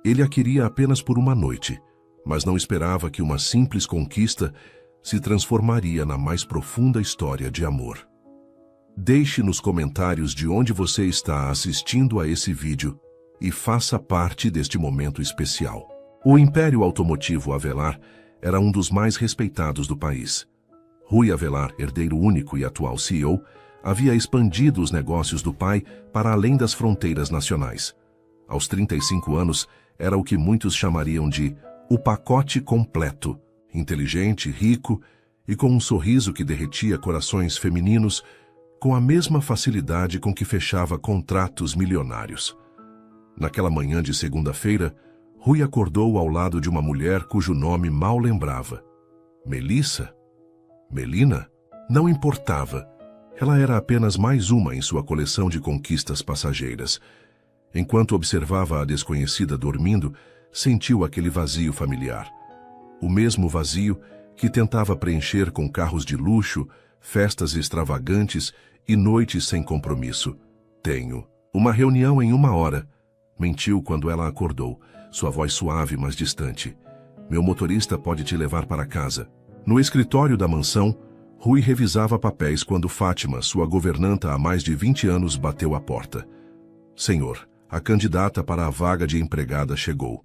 Ele a queria apenas por uma noite, mas não esperava que uma simples conquista se transformaria na mais profunda história de amor. Deixe nos comentários de onde você está assistindo a esse vídeo e faça parte deste momento especial. O Império Automotivo Avelar era um dos mais respeitados do país. Rui Avelar, herdeiro único e atual CEO, havia expandido os negócios do pai para além das fronteiras nacionais. Aos 35 anos, era o que muitos chamariam de o pacote completo, inteligente, rico e com um sorriso que derretia corações femininos com a mesma facilidade com que fechava contratos milionários. Naquela manhã de segunda-feira, Rui acordou ao lado de uma mulher cujo nome mal lembrava. Melissa? Melina? Não importava. Ela era apenas mais uma em sua coleção de conquistas passageiras. Enquanto observava a desconhecida dormindo, sentiu aquele vazio familiar. O mesmo vazio que tentava preencher com carros de luxo, festas extravagantes e noites sem compromisso. Tenho uma reunião em 1 hora. Mentiu quando ela acordou, sua voz suave, mas distante. Meu motorista pode te levar para casa. No escritório da mansão, Rui revisava papéis quando Fátima, sua governanta há mais de 20 anos, bateu à porta. Senhor, a candidata para a vaga de empregada chegou.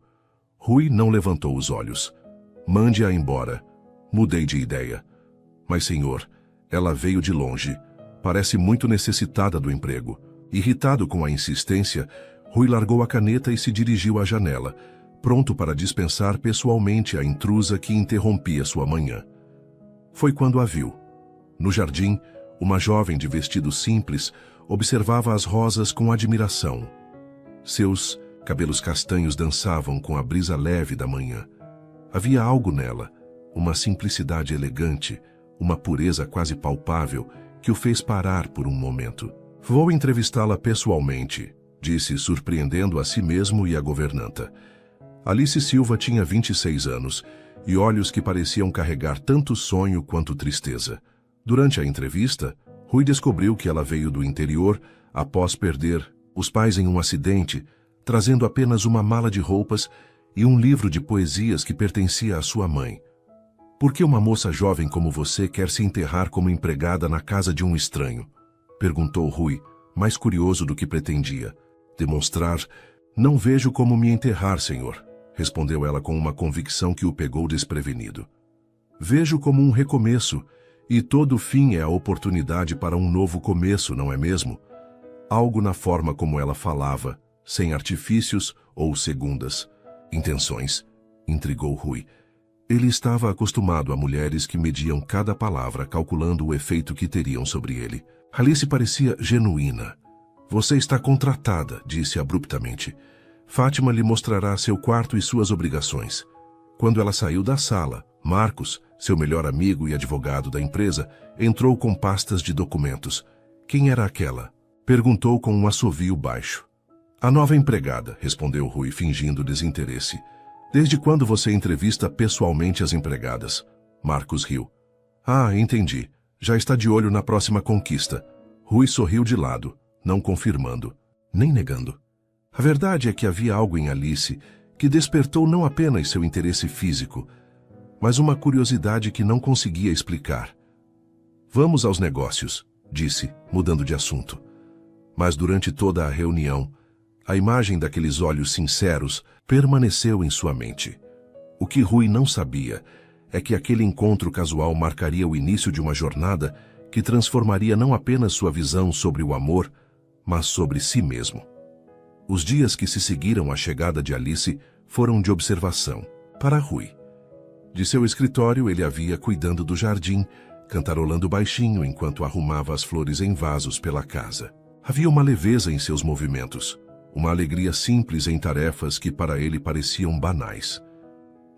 Rui não levantou os olhos. Mande-a embora. Mudei de ideia. Mas, senhor, ela veio de longe. Parece muito necessitada do emprego. Irritado com a insistência, Rui largou a caneta e se dirigiu à janela, pronto para dispensar pessoalmente a intrusa que interrompia sua manhã. Foi quando a viu. No jardim, uma jovem de vestido simples observava as rosas com admiração. Seus cabelos castanhos dançavam com a brisa leve da manhã. Havia algo nela, uma simplicidade elegante, uma pureza quase palpável, que o fez parar por um momento. Vou entrevistá-la pessoalmente, disse, surpreendendo a si mesmo e a governanta. Alice Silva tinha 26 anos e olhos que pareciam carregar tanto sonho quanto tristeza. Durante a entrevista, Rui descobriu que ela veio do interior após perder os pais em um acidente, trazendo apenas uma mala de roupas e um livro de poesias que pertencia à sua mãe. Por que uma moça jovem como você quer se enterrar como empregada na casa de um estranho? Perguntou Rui, mais curioso do que pretendia. Demonstrar, não vejo como me enterrar, senhor, respondeu ela com uma convicção que o pegou desprevenido. Vejo como um recomeço, e todo fim é a oportunidade para um novo começo, não é mesmo? Algo na forma como ela falava, sem artifícios ou segundas intenções, intrigou Rui. Ele estava acostumado a mulheres que mediam cada palavra, calculando o efeito que teriam sobre ele. Alice parecia genuína. Você está contratada, disse abruptamente. Fátima lhe mostrará seu quarto e suas obrigações. Quando ela saiu da sala, Marcos, seu melhor amigo e advogado da empresa, entrou com pastas de documentos. Quem era aquela? Perguntou com um assovio baixo. A nova empregada, respondeu Rui, fingindo desinteresse. Desde quando você entrevista pessoalmente as empregadas? Marcos riu. Ah, entendi. Já está de olho na próxima conquista. Rui sorriu de lado, não confirmando, nem negando. A verdade é que havia algo em Alice que despertou não apenas seu interesse físico, mas uma curiosidade que não conseguia explicar. Vamos aos negócios, disse, mudando de assunto. Mas durante toda a reunião, a imagem daqueles olhos sinceros permaneceu em sua mente. O que Rui não sabia é que aquele encontro casual marcaria o início de uma jornada que transformaria não apenas sua visão sobre o amor, mas sobre si mesmo. Os dias que se seguiram à chegada de Alice foram de observação para Rui. De seu escritório, ele a via cuidando do jardim, cantarolando baixinho enquanto arrumava as flores em vasos pela casa. Havia uma leveza em seus movimentos, uma alegria simples em tarefas que para ele pareciam banais.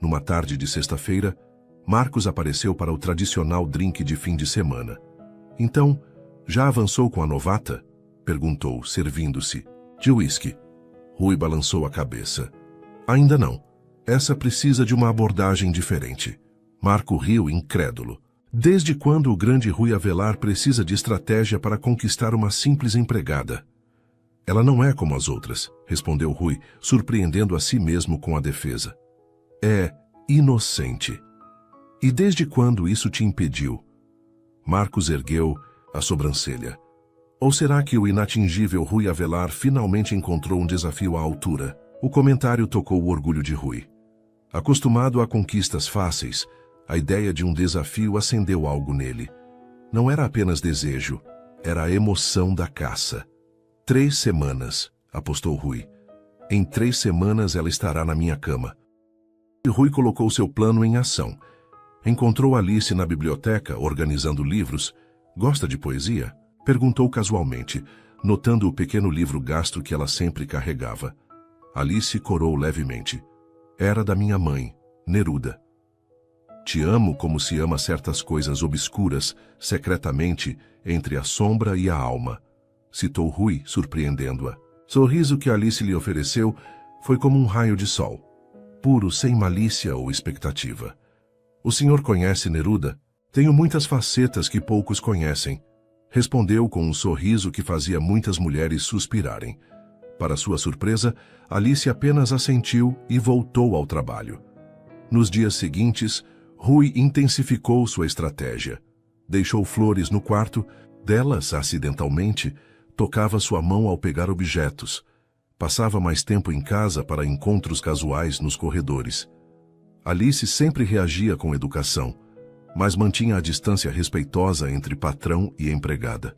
Numa tarde de sexta-feira, Marcos apareceu para o tradicional drink de fim de semana. Então, já avançou com a novata? Perguntou, servindo-se. De uísque. Rui balançou a cabeça. Ainda não. Essa precisa de uma abordagem diferente. Marco riu incrédulo. Desde quando o grande Rui Avelar precisa de estratégia para conquistar uma simples empregada? Ela não é como as outras, respondeu Rui, surpreendendo a si mesmo com a defesa. É inocente. E desde quando isso te impediu? Marcos ergueu a sobrancelha. Ou será que o inatingível Rui Avelar finalmente encontrou um desafio à altura? O comentário tocou o orgulho de Rui. Acostumado a conquistas fáceis, a ideia de um desafio acendeu algo nele. Não era apenas desejo, era a emoção da caça. 3 semanas, apostou Rui. Em 3 semanas ela estará na minha cama. E Rui colocou seu plano em ação. Encontrou Alice na biblioteca, organizando livros. Gosta de poesia? Perguntou casualmente, notando o pequeno livro gasto que ela sempre carregava. Alice corou levemente. Era da minha mãe, Neruda. Te amo como se ama certas coisas obscuras, secretamente, entre a sombra e a alma, citou Rui, surpreendendo-a. Sorriso que Alice lhe ofereceu foi como um raio de sol, puro, sem malícia ou expectativa. O senhor conhece Neruda? Tenho muitas facetas que poucos conhecem, respondeu com um sorriso que fazia muitas mulheres suspirarem. Para sua surpresa, Alice apenas assentiu e voltou ao trabalho. Nos dias seguintes, Rui intensificou sua estratégia. Deixou flores no quarto, delas, acidentalmente, tocava sua mão ao pegar objetos. Passava mais tempo em casa para encontros casuais nos corredores. Alice sempre reagia com educação, mas mantinha a distância respeitosa entre patrão e empregada.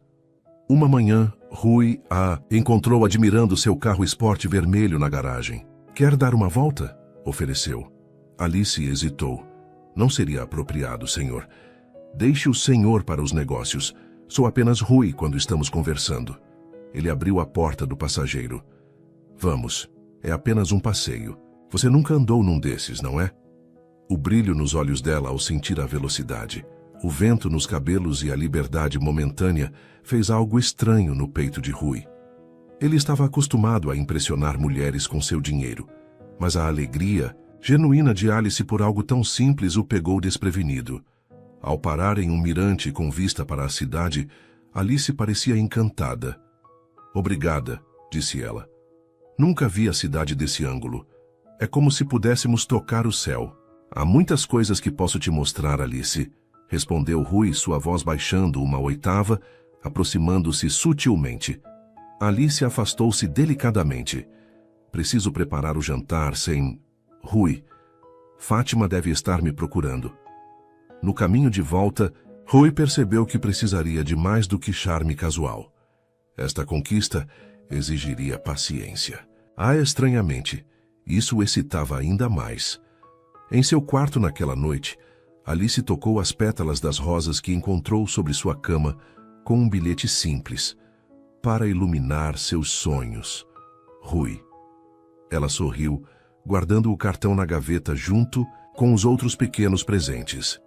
Uma manhã, Rui a encontrou admirando seu carro esporte vermelho na garagem. Quer dar uma volta? Ofereceu. Alice hesitou. Não seria apropriado, senhor. Deixe o senhor para os negócios. Sou apenas Rui quando estamos conversando. Ele abriu a porta do passageiro. Vamos, é apenas um passeio. Você nunca andou num desses, não é? O brilho nos olhos dela ao sentir a velocidade, o vento nos cabelos e a liberdade momentânea fez algo estranho no peito de Rui. Ele estava acostumado a impressionar mulheres com seu dinheiro, mas a alegria genuína de Alice por algo tão simples o pegou desprevenido. Ao parar em um mirante com vista para a cidade, Alice parecia encantada. Obrigada, disse ela. Nunca vi a cidade desse ângulo. É como se pudéssemos tocar o céu. Há muitas coisas que posso te mostrar, Alice, respondeu Rui, sua voz baixando uma oitava, aproximando-se sutilmente. Alice afastou-se delicadamente. Preciso preparar o jantar sem... Rui, Fátima deve estar me procurando. No caminho de volta, Rui percebeu que precisaria de mais do que charme casual. Esta conquista exigiria paciência. Estranhamente, isso o excitava ainda mais. Em seu quarto naquela noite, Alice tocou as pétalas das rosas que encontrou sobre sua cama com um bilhete simples, para iluminar seus sonhos. Rui. Ela sorriu, guardando o cartão na gaveta junto com os outros pequenos presentes.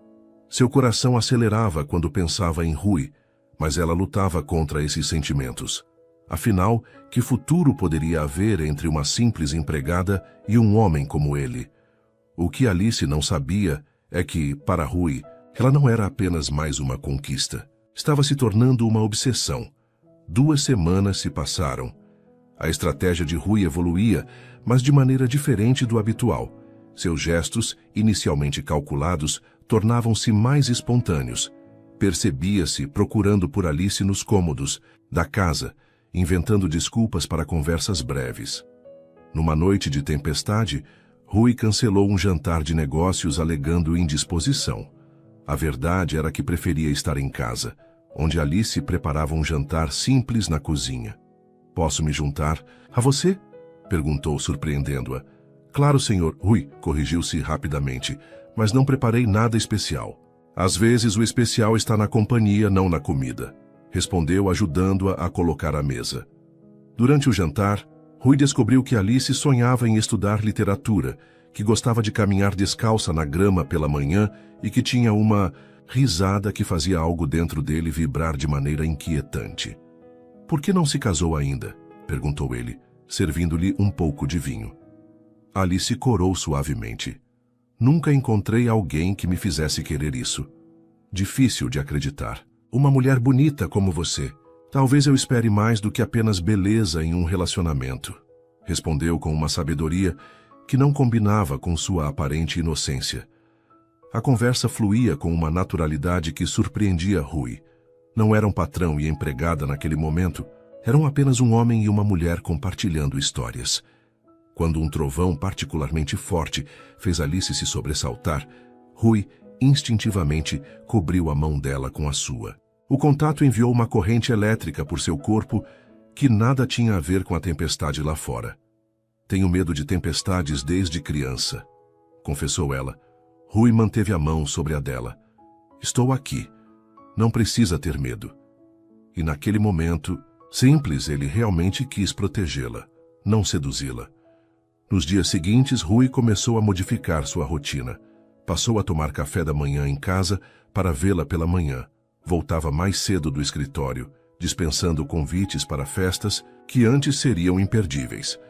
Seu coração acelerava quando pensava em Rui, mas ela lutava contra esses sentimentos. Afinal, que futuro poderia haver entre uma simples empregada e um homem como ele? O que Alice não sabia é que, para Rui, ela não era apenas mais uma conquista. Estava se tornando uma obsessão. 2 semanas se passaram. A estratégia de Rui evoluía, mas de maneira diferente do habitual. Seus gestos, inicialmente calculados, tornavam-se mais espontâneos. Percebia-se procurando por Alice nos cômodos da casa, inventando desculpas para conversas breves. Numa noite de tempestade, Rui cancelou um jantar de negócios alegando indisposição. A verdade era que preferia estar em casa, onde Alice preparava um jantar simples na cozinha. Posso me juntar a você? Perguntou, surpreendendo-a. Claro, senhor. Rui corrigiu-se rapidamente, mas não preparei nada especial. Às vezes o especial está na companhia, não na comida, respondeu, ajudando-a a colocar a mesa. Durante o jantar, Rui descobriu que Alice sonhava em estudar literatura, que gostava de caminhar descalça na grama pela manhã e que tinha uma risada que fazia algo dentro dele vibrar de maneira inquietante. Por que não se casou ainda? Perguntou ele, servindo-lhe um pouco de vinho. Alice corou suavemente. Nunca encontrei alguém que me fizesse querer isso. Difícil de acreditar. Uma mulher bonita como você, Talvez eu espere mais do que apenas beleza em um relacionamento, respondeu com uma sabedoria que não combinava com sua aparente inocência. A conversa fluía com uma naturalidade que surpreendia Rui. Não eram patrão e empregada naquele momento, eram apenas um homem e uma mulher compartilhando histórias. Quando um trovão particularmente forte fez Alice se sobressaltar, Rui instintivamente cobriu a mão dela com a sua. O contato enviou uma corrente elétrica por seu corpo que nada tinha a ver com a tempestade lá fora. Tenho medo de tempestades desde criança, confessou ela. Rui manteve a mão sobre a dela. Estou aqui. Não precisa ter medo. E naquele momento, simples, ele realmente quis protegê-la, não seduzi-la. Nos dias seguintes, Rui começou a modificar sua rotina. Passou a tomar café da manhã em casa para vê-la pela manhã. Voltava mais cedo do escritório, dispensando convites para festas que antes seriam imperdíveis.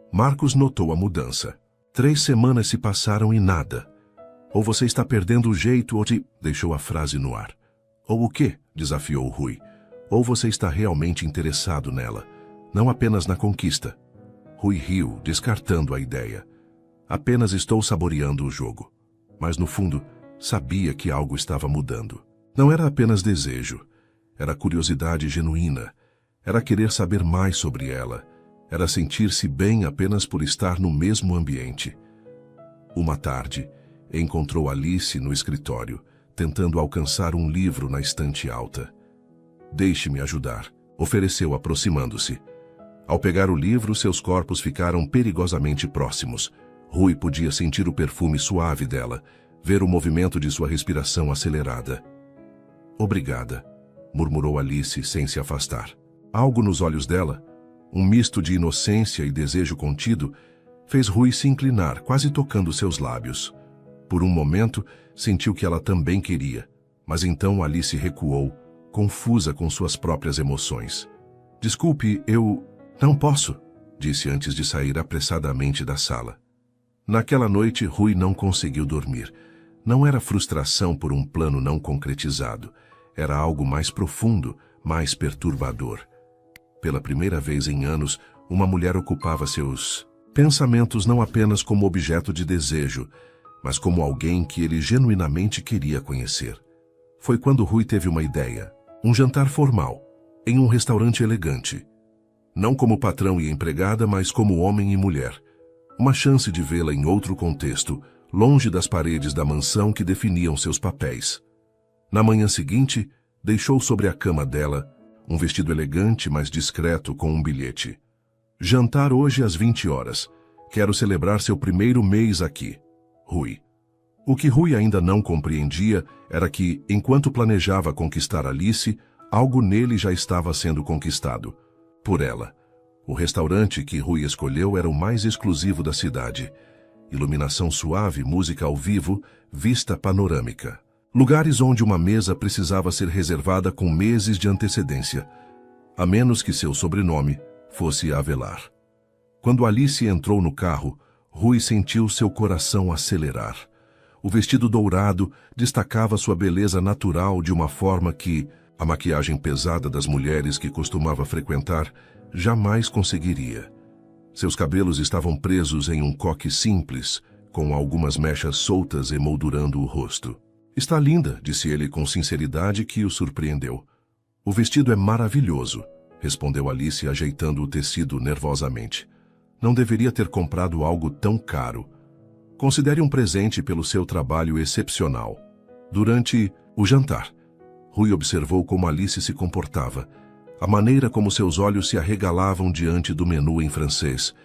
Marcos notou a mudança. 3 semanas se passaram e nada. Ou você está perdendo o jeito ou deixou a frase no ar. Ou o quê? Desafiou Rui. Ou você está realmente interessado nela, não apenas na conquista. Rui riu, descartando a ideia. Apenas estou saboreando o jogo. Mas no fundo, sabia que algo estava mudando. Não era apenas desejo. Era curiosidade genuína. Era querer saber mais sobre ela. Era sentir-se bem apenas por estar no mesmo ambiente. Uma tarde, encontrou Alice no escritório, tentando alcançar um livro na estante alta. Deixe-me ajudar, ofereceu aproximando-se. Ao pegar o livro, seus corpos ficaram perigosamente próximos. Rui podia sentir o perfume suave dela, ver o movimento de sua respiração acelerada. Obrigada, murmurou Alice sem se afastar. Algo nos olhos dela, um misto de inocência e desejo contido, fez Rui se inclinar, quase tocando seus lábios. Por um momento, sentiu que ela também queria, mas então Alice recuou, confusa com suas próprias emoções. Desculpe, eu não posso, disse antes de sair apressadamente da sala. Naquela noite, Rui não conseguiu dormir. Não era frustração por um plano não concretizado. Era algo mais profundo, mais perturbador. Pela primeira vez em anos, uma mulher ocupava seus pensamentos não apenas como objeto de desejo, mas como alguém que ele genuinamente queria conhecer. Foi quando Rui teve uma ideia. Um jantar formal, em um restaurante elegante. Não como patrão e empregada, mas como homem e mulher. Uma chance de vê-la em outro contexto, longe das paredes da mansão que definiam seus papéis. Na manhã seguinte, deixou sobre a cama dela um vestido elegante, mas discreto, com um bilhete. Jantar hoje às 20 horas. Quero celebrar seu primeiro mês aqui. Rui. O que Rui ainda não compreendia era que, enquanto planejava conquistar Alice, algo nele já estava sendo conquistado. Por ela. O restaurante que Rui escolheu era o mais exclusivo da cidade. Iluminação suave, música ao vivo, vista panorâmica. Lugares onde uma mesa precisava ser reservada com meses de antecedência, a menos que seu sobrenome fosse Avelar. Quando Alice entrou no carro, Rui sentiu seu coração acelerar. O vestido dourado destacava sua beleza natural de uma forma que a maquiagem pesada das mulheres que costumava frequentar jamais conseguiria. Seus cabelos estavam presos em um coque simples, com algumas mechas soltas emoldurando o rosto. Está linda, disse ele com sinceridade que o surpreendeu. O vestido é maravilhoso, respondeu Alice ajeitando o tecido nervosamente. Não deveria ter comprado algo tão caro. Considere um presente pelo seu trabalho excepcional. Durante o jantar, Rui observou como Alice se comportava, a maneira como seus olhos se arregalavam diante do menu em francês,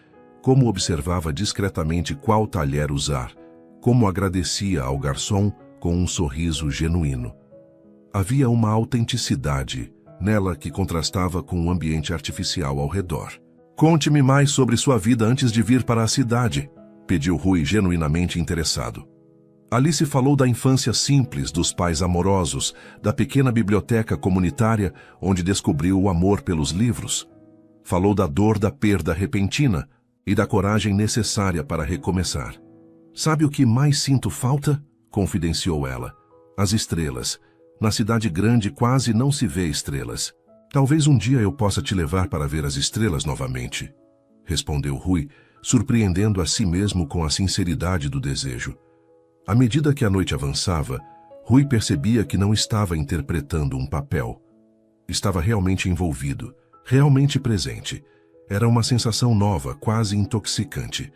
como observava discretamente qual talher usar, como agradecia ao garçom com um sorriso genuíno. Havia uma autenticidade nela que contrastava com o ambiente artificial ao redor. Conte-me mais sobre sua vida antes de vir para a cidade, pediu Rui genuinamente interessado. Alice falou da infância simples, dos pais amorosos, da pequena biblioteca comunitária onde descobriu o amor pelos livros. Falou da dor da perda repentina e da coragem necessária para recomeçar. Sabe o que mais sinto falta? Confidenciou ela. As estrelas. Na cidade grande quase não se vê estrelas. Talvez um dia eu possa te levar para ver as estrelas novamente, respondeu Rui, surpreendendo a si mesmo com a sinceridade do desejo. À medida que a noite avançava, Rui percebia que não estava interpretando um papel. Estava realmente envolvido, realmente presente. Era uma sensação nova, quase intoxicante.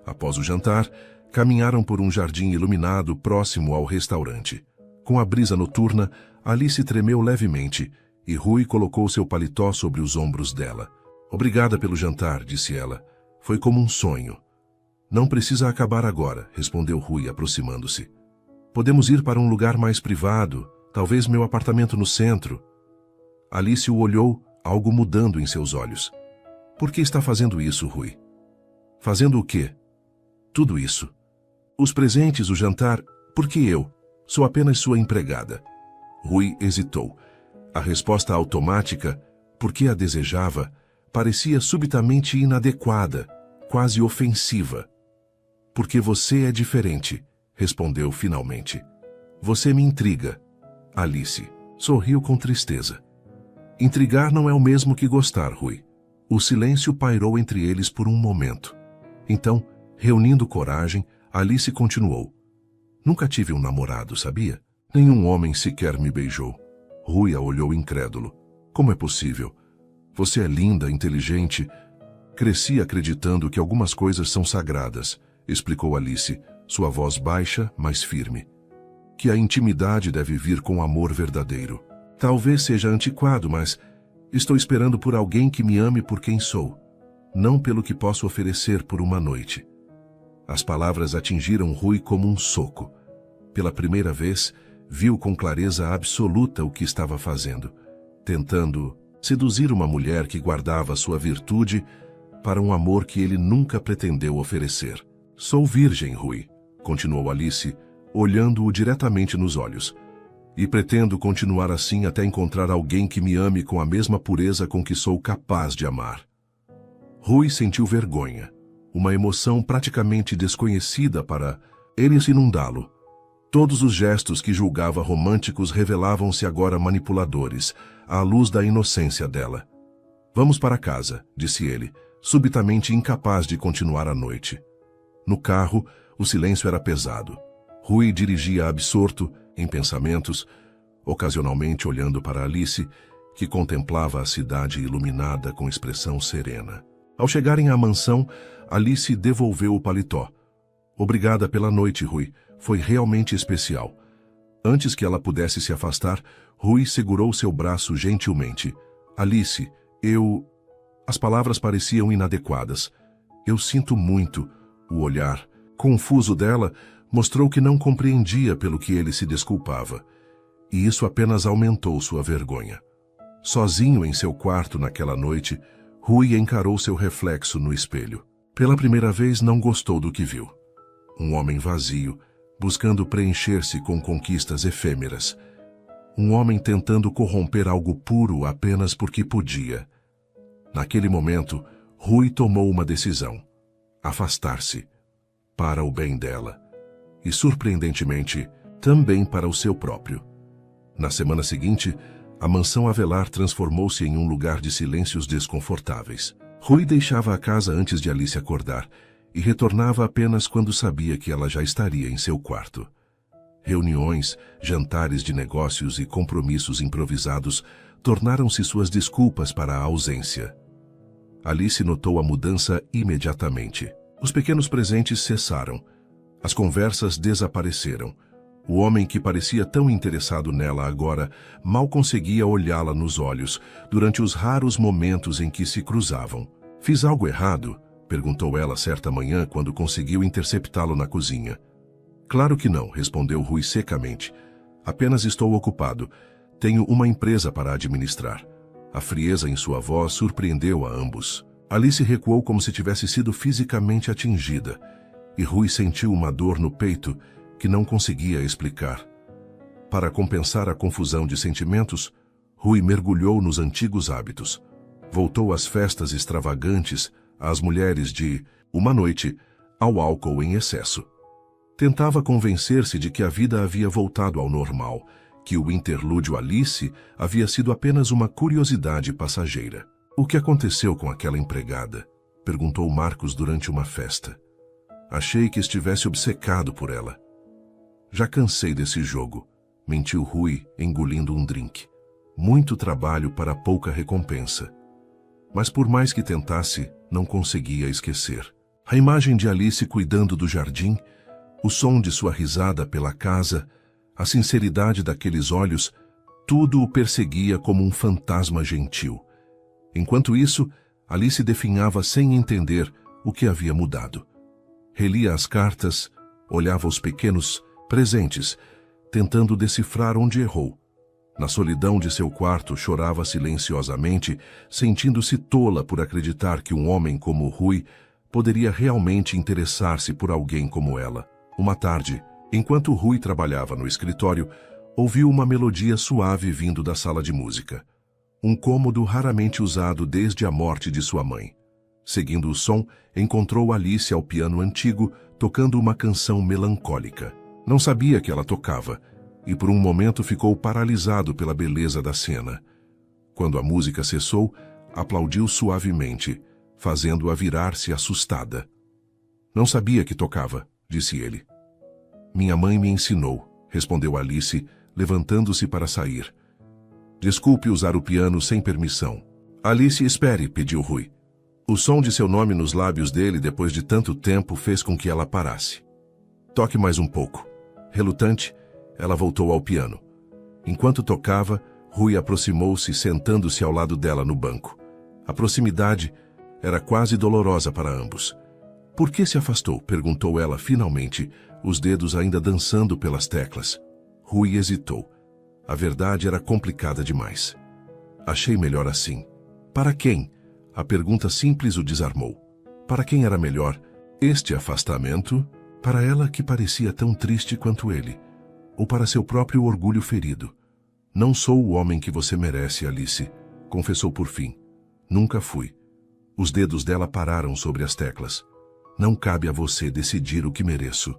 Após o jantar, caminharam por um jardim iluminado próximo ao restaurante. Com a brisa noturna, Alice tremeu levemente e Rui colocou seu paletó sobre os ombros dela. Obrigada pelo jantar, disse ela. Foi como um sonho. Não precisa acabar agora, respondeu Rui, aproximando-se. Podemos ir para um lugar mais privado, talvez meu apartamento no centro. Alice o olhou, algo mudando em seus olhos. Por que está fazendo isso, Rui? Fazendo o quê? Tudo isso. Os presentes, o jantar, por que eu? Sou apenas sua empregada. Rui hesitou. A resposta automática, porque a desejava, parecia subitamente inadequada, quase ofensiva. Porque você é diferente, respondeu finalmente. Você me intriga. Alice sorriu com tristeza. Intrigar não é o mesmo que gostar, Rui. O silêncio pairou entre eles por um momento. Então, reunindo coragem, Alice continuou. Nunca tive um namorado, sabia? Nenhum homem sequer me beijou. Rui a olhou incrédulo. Como é possível? Você é linda, inteligente. Cresci acreditando que algumas coisas são sagradas, explicou Alice, sua voz baixa, mas firme. Que a intimidade deve vir com amor verdadeiro. Talvez seja antiquado, mas estou esperando por alguém que me ame por quem sou, não pelo que posso oferecer por uma noite. As palavras atingiram Rui como um soco. Pela primeira vez, viu com clareza absoluta o que estava fazendo, tentando seduzir uma mulher que guardava sua virtude para um amor que ele nunca pretendeu oferecer. Sou virgem, Rui, continuou Alice, olhando-o diretamente nos olhos. E pretendo continuar assim até encontrar alguém que me ame com a mesma pureza com que sou capaz de amar. Rui sentiu vergonha, uma emoção praticamente desconhecida para ele inundá-lo. Todos os gestos que julgava românticos revelavam-se agora manipuladores, à luz da inocência dela. Vamos para casa, disse ele, subitamente incapaz de continuar a noite. No carro, o silêncio era pesado. Rui dirigia absorto, em pensamentos, ocasionalmente olhando para Alice, que contemplava a cidade iluminada com expressão serena. Ao chegarem à mansão, Alice devolveu o paletó. Obrigada pela noite, Rui. Foi realmente especial. Antes que ela pudesse se afastar, Rui segurou seu braço gentilmente. Alice, eu... As palavras pareciam inadequadas. Eu sinto muito. O olhar confuso dela mostrou que não compreendia pelo que ele se desculpava. E isso apenas aumentou sua vergonha. Sozinho em seu quarto naquela noite, Rui encarou seu reflexo no espelho. Pela primeira vez não gostou do que viu. Um homem vazio, buscando preencher-se com conquistas efêmeras. Um homem tentando corromper algo puro apenas porque podia. Naquele momento, Rui tomou uma decisão. Afastar-se. Para o bem dela. E, surpreendentemente, também para o seu próprio. Na semana seguinte, a mansão Avelar transformou-se em um lugar de silêncios desconfortáveis. Rui deixava a casa antes de Alice acordar e retornava apenas quando sabia que ela já estaria em seu quarto. Reuniões, jantares de negócios e compromissos improvisados tornaram-se suas desculpas para a ausência. Alice notou a mudança imediatamente. Os pequenos presentes cessaram. As conversas desapareceram. O homem que parecia tão interessado nela agora mal conseguia olhá-la nos olhos durante os raros momentos em que se cruzavam. Fiz algo errado? Perguntou ela certa manhã quando conseguiu interceptá-lo na cozinha. Claro que não, respondeu Rui secamente. Apenas estou ocupado. Tenho uma empresa para administrar. A frieza em sua voz surpreendeu a ambos. Alice recuou como se tivesse sido fisicamente atingida, e Rui sentiu uma dor no peito que não conseguia explicar. Para compensar a confusão de sentimentos, Rui mergulhou nos antigos hábitos. Voltou às festas extravagantes, às mulheres de uma noite, ao álcool em excesso. Tentava convencer-se de que a vida havia voltado ao normal, que o interlúdio Alice havia sido apenas uma curiosidade passageira. "O que aconteceu com aquela empregada?" perguntou Marcos durante uma festa. "Achei que estivesse obcecado por ela." "Já cansei desse jogo", mentiu Rui, engolindo um drink. "Muito trabalho para pouca recompensa." Mas por mais que tentasse, não conseguia esquecer. A imagem de Alice cuidando do jardim, o som de sua risada pela casa, a sinceridade daqueles olhos, tudo o perseguia como um fantasma gentil. Enquanto isso, Alice definhava sem entender o que havia mudado. Relia as cartas, olhava os pequenos presentes, tentando decifrar onde errou. Na solidão de seu quarto, chorava silenciosamente, sentindo-se tola por acreditar que um homem como Rui poderia realmente interessar-se por alguém como ela. Uma tarde, enquanto Rui trabalhava no escritório, ouviu uma melodia suave vindo da sala de música. Um cômodo raramente usado desde a morte de sua mãe. Seguindo o som, encontrou Alice ao piano antigo, tocando uma canção melancólica. Não sabia que ela tocava, e por um momento ficou paralisado pela beleza da cena. Quando a música cessou, aplaudiu suavemente, fazendo-a virar-se assustada. "Não sabia que tocava", disse ele. "Minha mãe me ensinou", respondeu Alice, levantando-se para sair. "Desculpe usar o piano sem permissão." "Alice, espere", pediu Rui. O som de seu nome nos lábios dele depois de tanto tempo fez com que ela parasse. "Toque mais um pouco." Relutante, ela voltou ao piano. Enquanto tocava, Rui aproximou-se, sentando-se ao lado dela no banco. A proximidade era quase dolorosa para ambos. "Por que se afastou?" perguntou ela finalmente, os dedos ainda dançando pelas teclas. Rui hesitou. A verdade era complicada demais. "Achei melhor assim." "Para quem?" A pergunta simples o desarmou. Para quem era melhor este afastamento? Para ela, que parecia tão triste quanto ele, ou para seu próprio orgulho ferido? "Não sou o homem que você merece, Alice", confessou por fim. "Nunca fui." Os dedos dela pararam sobre as teclas. "Não cabe a você decidir o que mereço."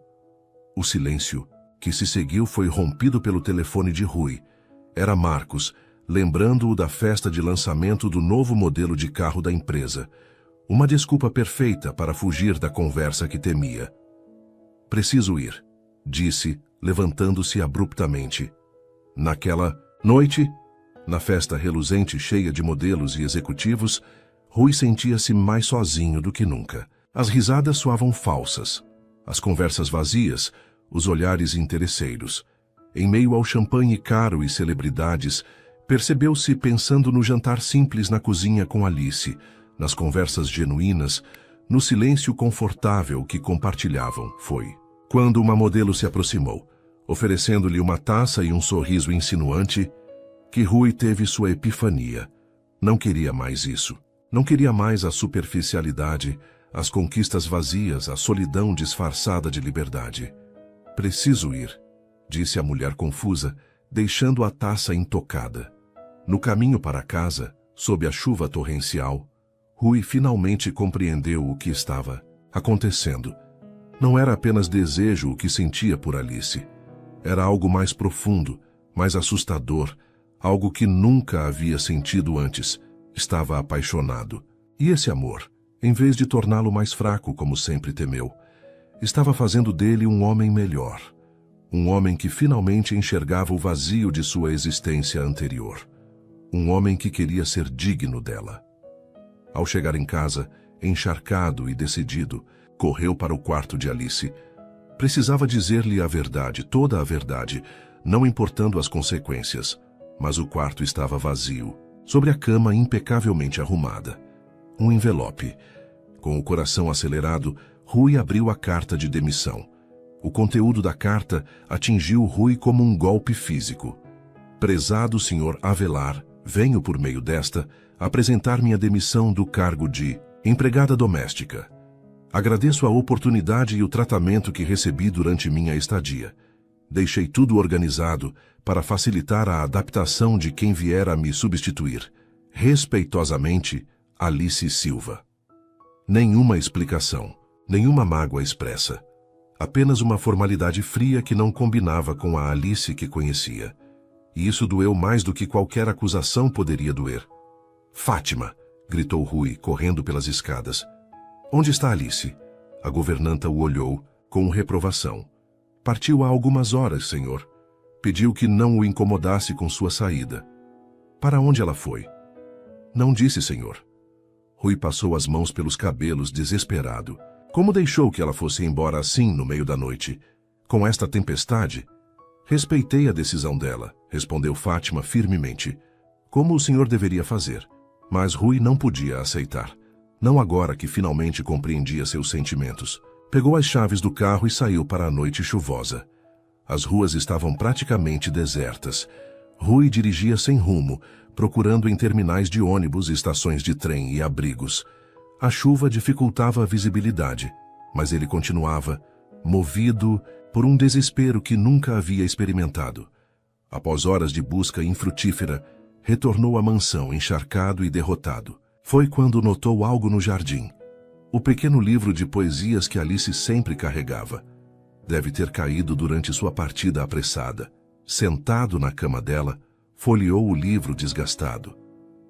O silêncio que se seguiu foi rompido pelo telefone de Rui. Era Marcos, lembrando-o da festa de lançamento do novo modelo de carro da empresa. Uma desculpa perfeita para fugir da conversa que temia. "Preciso ir", disse, levantando-se abruptamente. Naquela noite, na festa reluzente cheia de modelos e executivos, Rui sentia-se mais sozinho do que nunca. As risadas soavam falsas, as conversas vazias, os olhares interesseiros. Em meio ao champanhe caro e celebridades, percebeu-se pensando no jantar simples na cozinha com Alice, nas conversas genuínas, no silêncio confortável que compartilhavam. Foi quando uma modelo se aproximou, oferecendo-lhe uma taça e um sorriso insinuante, que Rui teve sua epifania. Não queria mais isso. Não queria mais a superficialidade, as conquistas vazias, a solidão disfarçada de liberdade. "Preciso ir", disse a mulher confusa, deixando a taça intocada. No caminho para casa, sob a chuva torrencial, Rui finalmente compreendeu o que estava acontecendo. Não era apenas desejo o que sentia por Alice. Era algo mais profundo, mais assustador, algo que nunca havia sentido antes. Estava apaixonado. E esse amor, em vez de torná-lo mais fraco, como sempre temeu, estava fazendo dele um homem melhor. Um homem que finalmente enxergava o vazio de sua existência anterior. Um homem que queria ser digno dela. Ao chegar em casa, encharcado e decidido, correu para o quarto de Alice. Precisava dizer-lhe a verdade, toda a verdade, não importando as consequências. Mas o quarto estava vazio, sobre a cama impecavelmente arrumada. Um envelope. Com o coração acelerado, Rui abriu a carta de demissão. O conteúdo da carta atingiu Rui como um golpe físico. "Prezado Sr. Avelar, venho por meio desta apresentar minha demissão do cargo de empregada doméstica. Agradeço a oportunidade e o tratamento que recebi durante minha estadia. Deixei tudo organizado para facilitar a adaptação de quem vier a me substituir. Respeitosamente, Alice Silva." Nenhuma explicação, nenhuma mágoa expressa. Apenas uma formalidade fria que não combinava com a Alice que conhecia. E isso doeu mais do que qualquer acusação poderia doer. Fátima! Gritou Rui, correndo pelas escadas. Onde está Alice? A governanta o olhou, com reprovação. Partiu há algumas horas, senhor. Pediu que não o incomodasse com sua saída. Para onde ela foi? Não disse, senhor. Rui passou as mãos pelos cabelos, desesperado. Como deixou que ela fosse embora assim no meio da noite? Com esta tempestade? Respeitei a decisão dela, respondeu Fátima firmemente. Como o senhor deveria fazer? Mas Rui não podia aceitar. Não agora que finalmente compreendia seus sentimentos. Pegou as chaves do carro e saiu para a noite chuvosa. As ruas estavam praticamente desertas. Rui dirigia sem rumo, procurando em terminais de ônibus, estações de trem e abrigos. A chuva dificultava a visibilidade, mas ele continuava, movido por um desespero que nunca havia experimentado. Após horas de busca infrutífera, retornou à mansão encharcado e derrotado. Foi quando notou algo no jardim. O pequeno livro de poesias que Alice sempre carregava. Deve ter caído durante sua partida apressada. Sentado na cama dela, folheou o livro desgastado.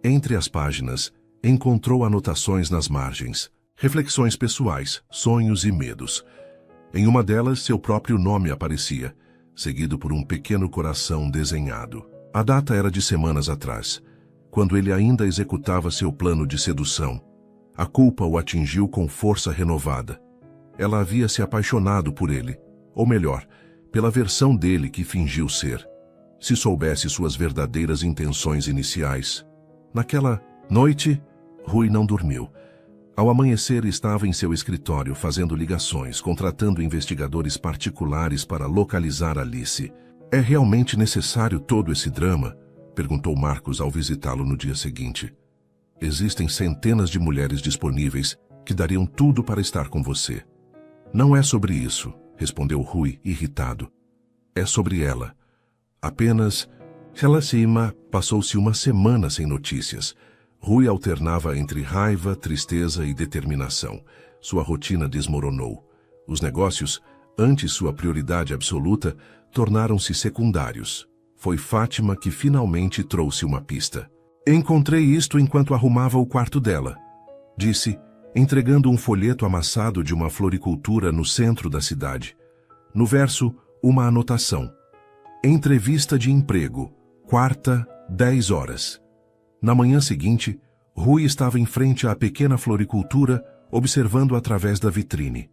Entre as páginas, encontrou anotações nas margens, reflexões pessoais, sonhos e medos. Em uma delas, seu próprio nome aparecia, seguido por um pequeno coração desenhado. A data era de semanas atrás, quando ele ainda executava seu plano de sedução. A culpa o atingiu com força renovada. Ela havia se apaixonado por ele, ou melhor, pela versão dele que fingiu ser. Se soubesse suas verdadeiras intenções iniciais. Naquela noite, Rui não dormiu. Ao amanhecer, estava em seu escritório fazendo ligações, contratando investigadores particulares para localizar Alice. É realmente necessário todo esse drama? Perguntou Marcos ao visitá-lo no dia seguinte. Existem centenas de mulheres disponíveis que dariam tudo para estar com você. Não é sobre isso, respondeu Rui, irritado. É sobre ela. Apenas, passou-se uma semana sem notícias. Rui alternava entre raiva, tristeza e determinação. Sua rotina desmoronou. Os negócios, antes sua prioridade absoluta, tornaram-se secundários. Foi Fátima que finalmente trouxe uma pista. Encontrei isto enquanto arrumava o quarto dela, disse, entregando um folheto amassado de uma floricultura no centro da cidade. No verso, uma anotação. Entrevista de emprego, quarta, 10 horas. Na manhã seguinte, Rui estava em frente à pequena floricultura, observando através da vitrine.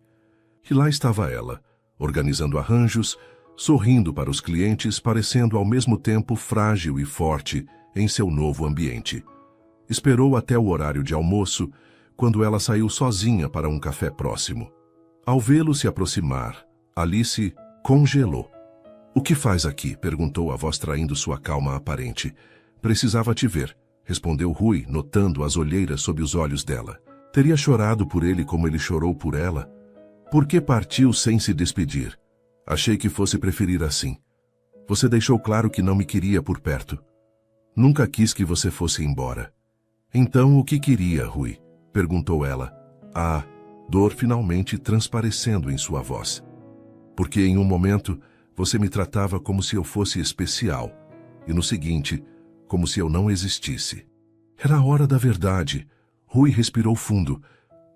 E lá estava ela, organizando arranjos, sorrindo para os clientes, parecendo ao mesmo tempo frágil e forte em seu novo ambiente. Esperou até o horário de almoço, quando ela saiu sozinha para um café próximo. Ao vê-lo se aproximar, Alice congelou. "O que faz aqui?" perguntou a voz traindo sua calma aparente. "Precisava te ver", respondeu Rui, notando as olheiras sob os olhos dela. Teria chorado por ele como ele chorou por ela? Por que partiu sem se despedir? Achei que fosse preferir assim. Você deixou claro que não me queria por perto. Nunca quis que você fosse embora. Então o que queria, Rui? Perguntou ela, a dor finalmente transparecendo em sua voz. Porque em um momento você me tratava como se eu fosse especial, e no seguinte, como se eu não existisse. Era a hora da verdade. Rui respirou fundo.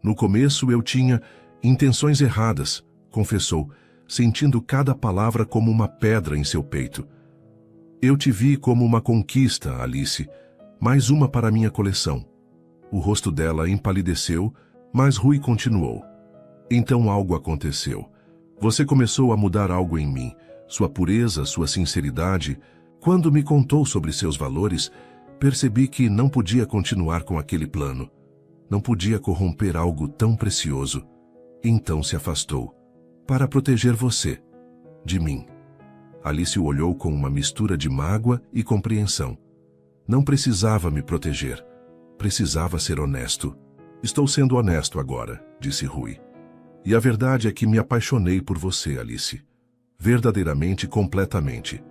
No começo eu tinha intenções erradas, confessou, sentindo cada palavra como uma pedra em seu peito. Eu te vi como uma conquista, Alice, mais uma para minha coleção. O rosto dela empalideceu, mas Rui continuou. Então algo aconteceu. Você começou a mudar algo em mim, sua pureza, sua sinceridade. Quando me contou sobre seus valores, percebi que não podia continuar com aquele plano. Não podia corromper algo tão precioso. Então se afastou, para proteger você, de mim. Alice o olhou com uma mistura de mágoa e compreensão. Não precisava me proteger. Precisava ser honesto. Estou sendo honesto agora, disse Rui. E a verdade é que me apaixonei por você, Alice. Verdadeiramente e completamente.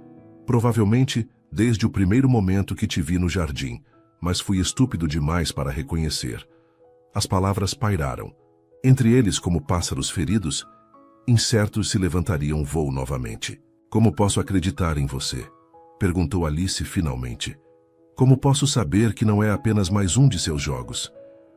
Provavelmente desde o primeiro momento que te vi no jardim, mas fui estúpido demais para reconhecer. As palavras pairaram. Entre eles, como pássaros feridos, incertos se levantariam voo novamente. Como posso acreditar em você? Perguntou Alice finalmente. Como posso saber que não é apenas mais um de seus jogos?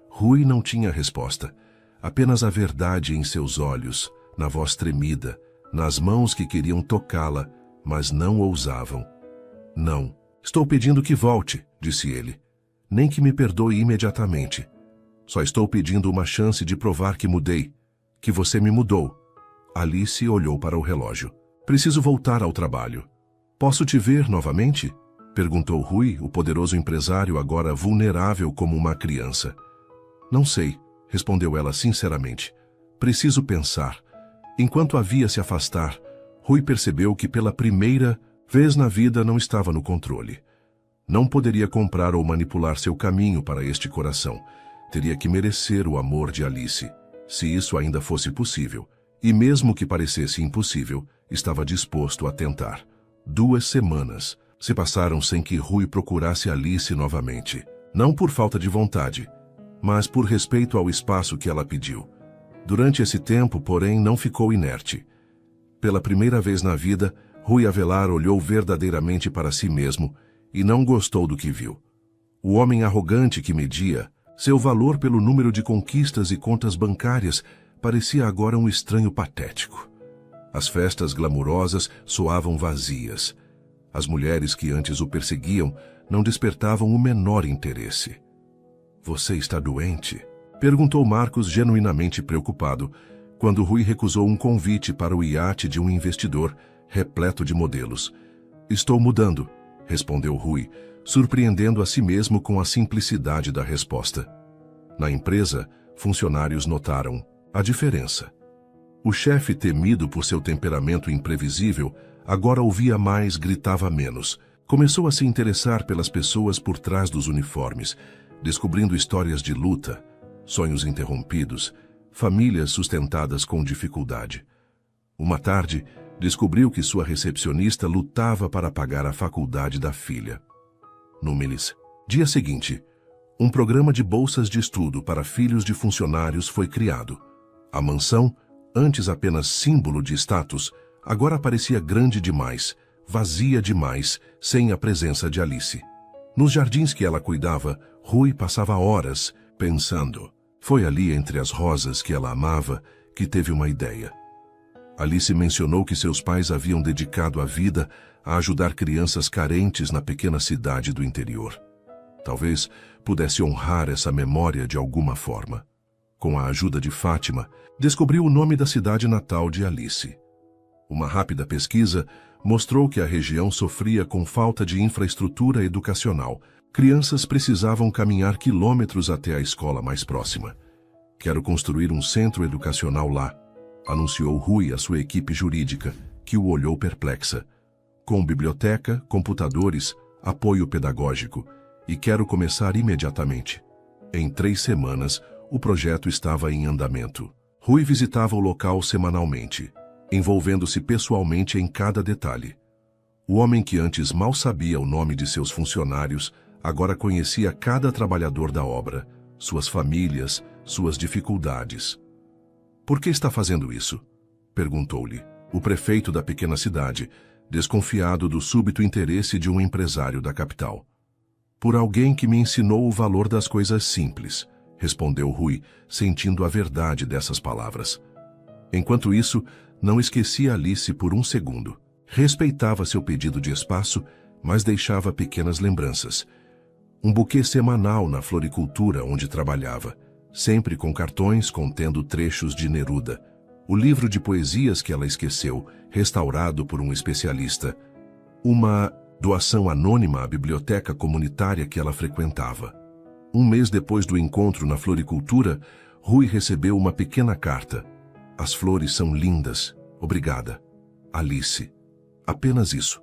Rui não tinha resposta. Apenas a verdade em seus olhos, na voz tremida, nas mãos que queriam tocá-la, mas não ousavam. Não, estou pedindo que volte, disse ele. Nem que me perdoe imediatamente. Só estou pedindo uma chance de provar que mudei, que você me mudou. Alice olhou para o relógio. Preciso voltar ao trabalho. Posso te ver novamente? Perguntou Rui, o poderoso empresário agora vulnerável como uma criança. Não sei, respondeu ela sinceramente. Preciso pensar. Enquanto havia se afastar, Rui percebeu que pela primeira vez na vida não estava no controle. Não poderia comprar ou manipular seu caminho para este coração. Teria que merecer o amor de Alice, se isso ainda fosse possível. E mesmo que parecesse impossível, estava disposto a tentar. 2 semanas se passaram sem que Rui procurasse Alice novamente. Não por falta de vontade, mas por respeito ao espaço que ela pediu. Durante esse tempo, porém, não ficou inerte. Pela primeira vez na vida, Rui Avelar olhou verdadeiramente para si mesmo e não gostou do que viu. O homem arrogante que media seu valor pelo número de conquistas e contas bancárias parecia agora um estranho patético. As festas glamourosas soavam vazias. As mulheres que antes o perseguiam não despertavam o menor interesse. Você está doente? Perguntou Marcos genuinamente preocupado, quando Rui recusou um convite para o iate de um investidor repleto de modelos. Estou mudando, respondeu Rui, surpreendendo a si mesmo com a simplicidade da resposta. Na empresa, funcionários notaram a diferença. O chefe, temido por seu temperamento imprevisível, agora ouvia mais, gritava menos. Começou a se interessar pelas pessoas por trás dos uniformes, descobrindo histórias de luta, sonhos interrompidos, famílias sustentadas com dificuldade. Uma tarde, descobriu que sua recepcionista lutava para pagar a faculdade da filha. Números. Dia seguinte, um programa de bolsas de estudo para filhos de funcionários foi criado. A mansão, antes apenas símbolo de status, agora parecia grande demais, vazia demais, sem a presença de Alice. Nos jardins que ela cuidava, Rui passava horas pensando. Foi ali, entre as rosas que ela amava, que teve uma ideia. Alice mencionou que seus pais haviam dedicado a vida a ajudar crianças carentes na pequena cidade do interior. Talvez pudesse honrar essa memória de alguma forma. Com a ajuda de Fátima, descobriu o nome da cidade natal de Alice. Uma rápida pesquisa mostrou que a região sofria com falta de infraestrutura educacional. Crianças precisavam caminhar quilômetros até a escola mais próxima. Quero construir um centro educacional lá, anunciou Rui à sua equipe jurídica, que o olhou perplexa. Com biblioteca, computadores, apoio pedagógico, e quero começar imediatamente. Em 3 semanas, o projeto estava em andamento. Rui visitava o local semanalmente, envolvendo-se pessoalmente em cada detalhe. O homem que antes mal sabia o nome de seus funcionários, agora conhecia cada trabalhador da obra, suas famílias, suas dificuldades. Por que está fazendo isso? Perguntou-lhe o prefeito da pequena cidade, desconfiado do súbito interesse de um empresário da capital. Por alguém que me ensinou o valor das coisas simples, respondeu Rui, sentindo a verdade dessas palavras. Enquanto isso, não esquecia Alice por um segundo. Respeitava seu pedido de espaço, mas deixava pequenas lembranças. Um buquê semanal na floricultura onde trabalhava, sempre com cartões contendo trechos de Neruda. O livro de poesias que ela esqueceu, restaurado por um especialista. Uma doação anônima à biblioteca comunitária que ela frequentava. Um mês depois do encontro na floricultura, Rui recebeu uma pequena carta. As flores são lindas. Obrigada. Alice. Apenas isso,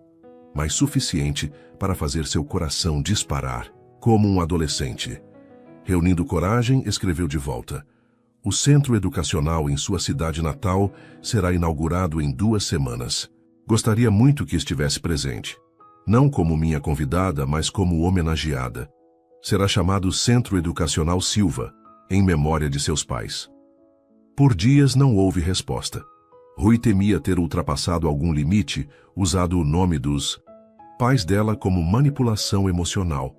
mas suficiente para fazer seu coração disparar, como um adolescente. Reunindo coragem, escreveu de volta. O centro educacional em sua cidade natal será inaugurado em 2 semanas. Gostaria muito que estivesse presente. Não como minha convidada, mas como homenageada. Será chamado Centro Educacional Silva, em memória de seus pais. Por dias não houve resposta. Rui temia ter ultrapassado algum limite, usado o nome dos pais dela como manipulação emocional.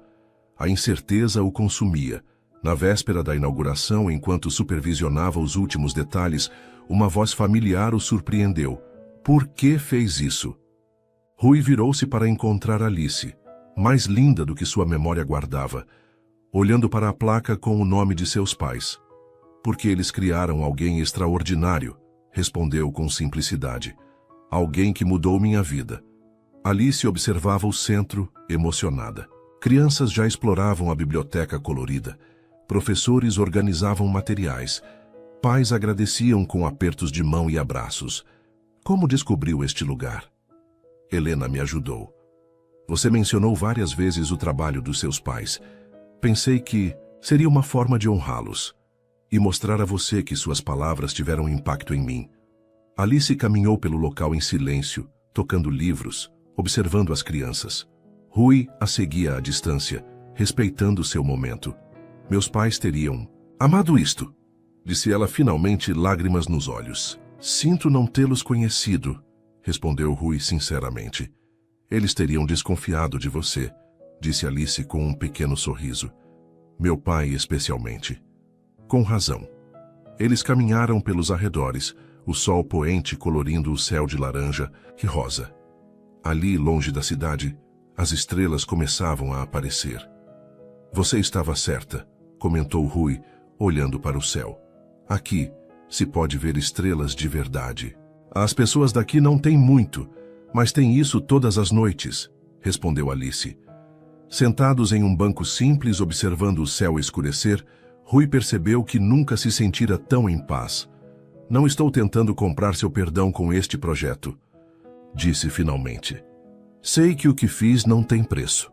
A incerteza o consumia. Na véspera da inauguração, enquanto supervisionava os últimos detalhes, uma voz familiar o surpreendeu. Por que fez isso? Rui virou-se para encontrar Alice, mais linda do que sua memória guardava, olhando para a placa com o nome de seus pais. Porque eles criaram alguém extraordinário, respondeu com simplicidade. Alguém que mudou minha vida. Alice observava o centro, emocionada. Crianças já exploravam a biblioteca colorida. Professores organizavam materiais. Pais agradeciam com apertos de mão e abraços. Como descobriu este lugar? Helena me ajudou. Você mencionou várias vezes o trabalho dos seus pais. Pensei que seria uma forma de honrá-los e mostrar a você que suas palavras tiveram impacto em mim. Alice caminhou pelo local em silêncio, tocando livros, observando as crianças. Rui a seguia à distância, respeitando seu momento. Meus pais teriam amado isto, disse ela finalmente, lágrimas nos olhos. Sinto não tê-los conhecido, respondeu Rui sinceramente. Eles teriam desconfiado de você, disse Alice com um pequeno sorriso. Meu pai especialmente. Com razão. Eles caminharam pelos arredores, o sol poente colorindo o céu de laranja e rosa. Ali, longe da cidade, as estrelas começavam a aparecer. Você estava certa, comentou Rui, olhando para o céu. Aqui se pode ver estrelas de verdade. As pessoas daqui não têm muito, mas têm isso todas as noites, respondeu Alice. Sentados em um banco simples observando o céu escurecer, Rui percebeu que nunca se sentira tão em paz. Não estou tentando comprar seu perdão com este projeto, disse finalmente. Sei que o que fiz não tem preço.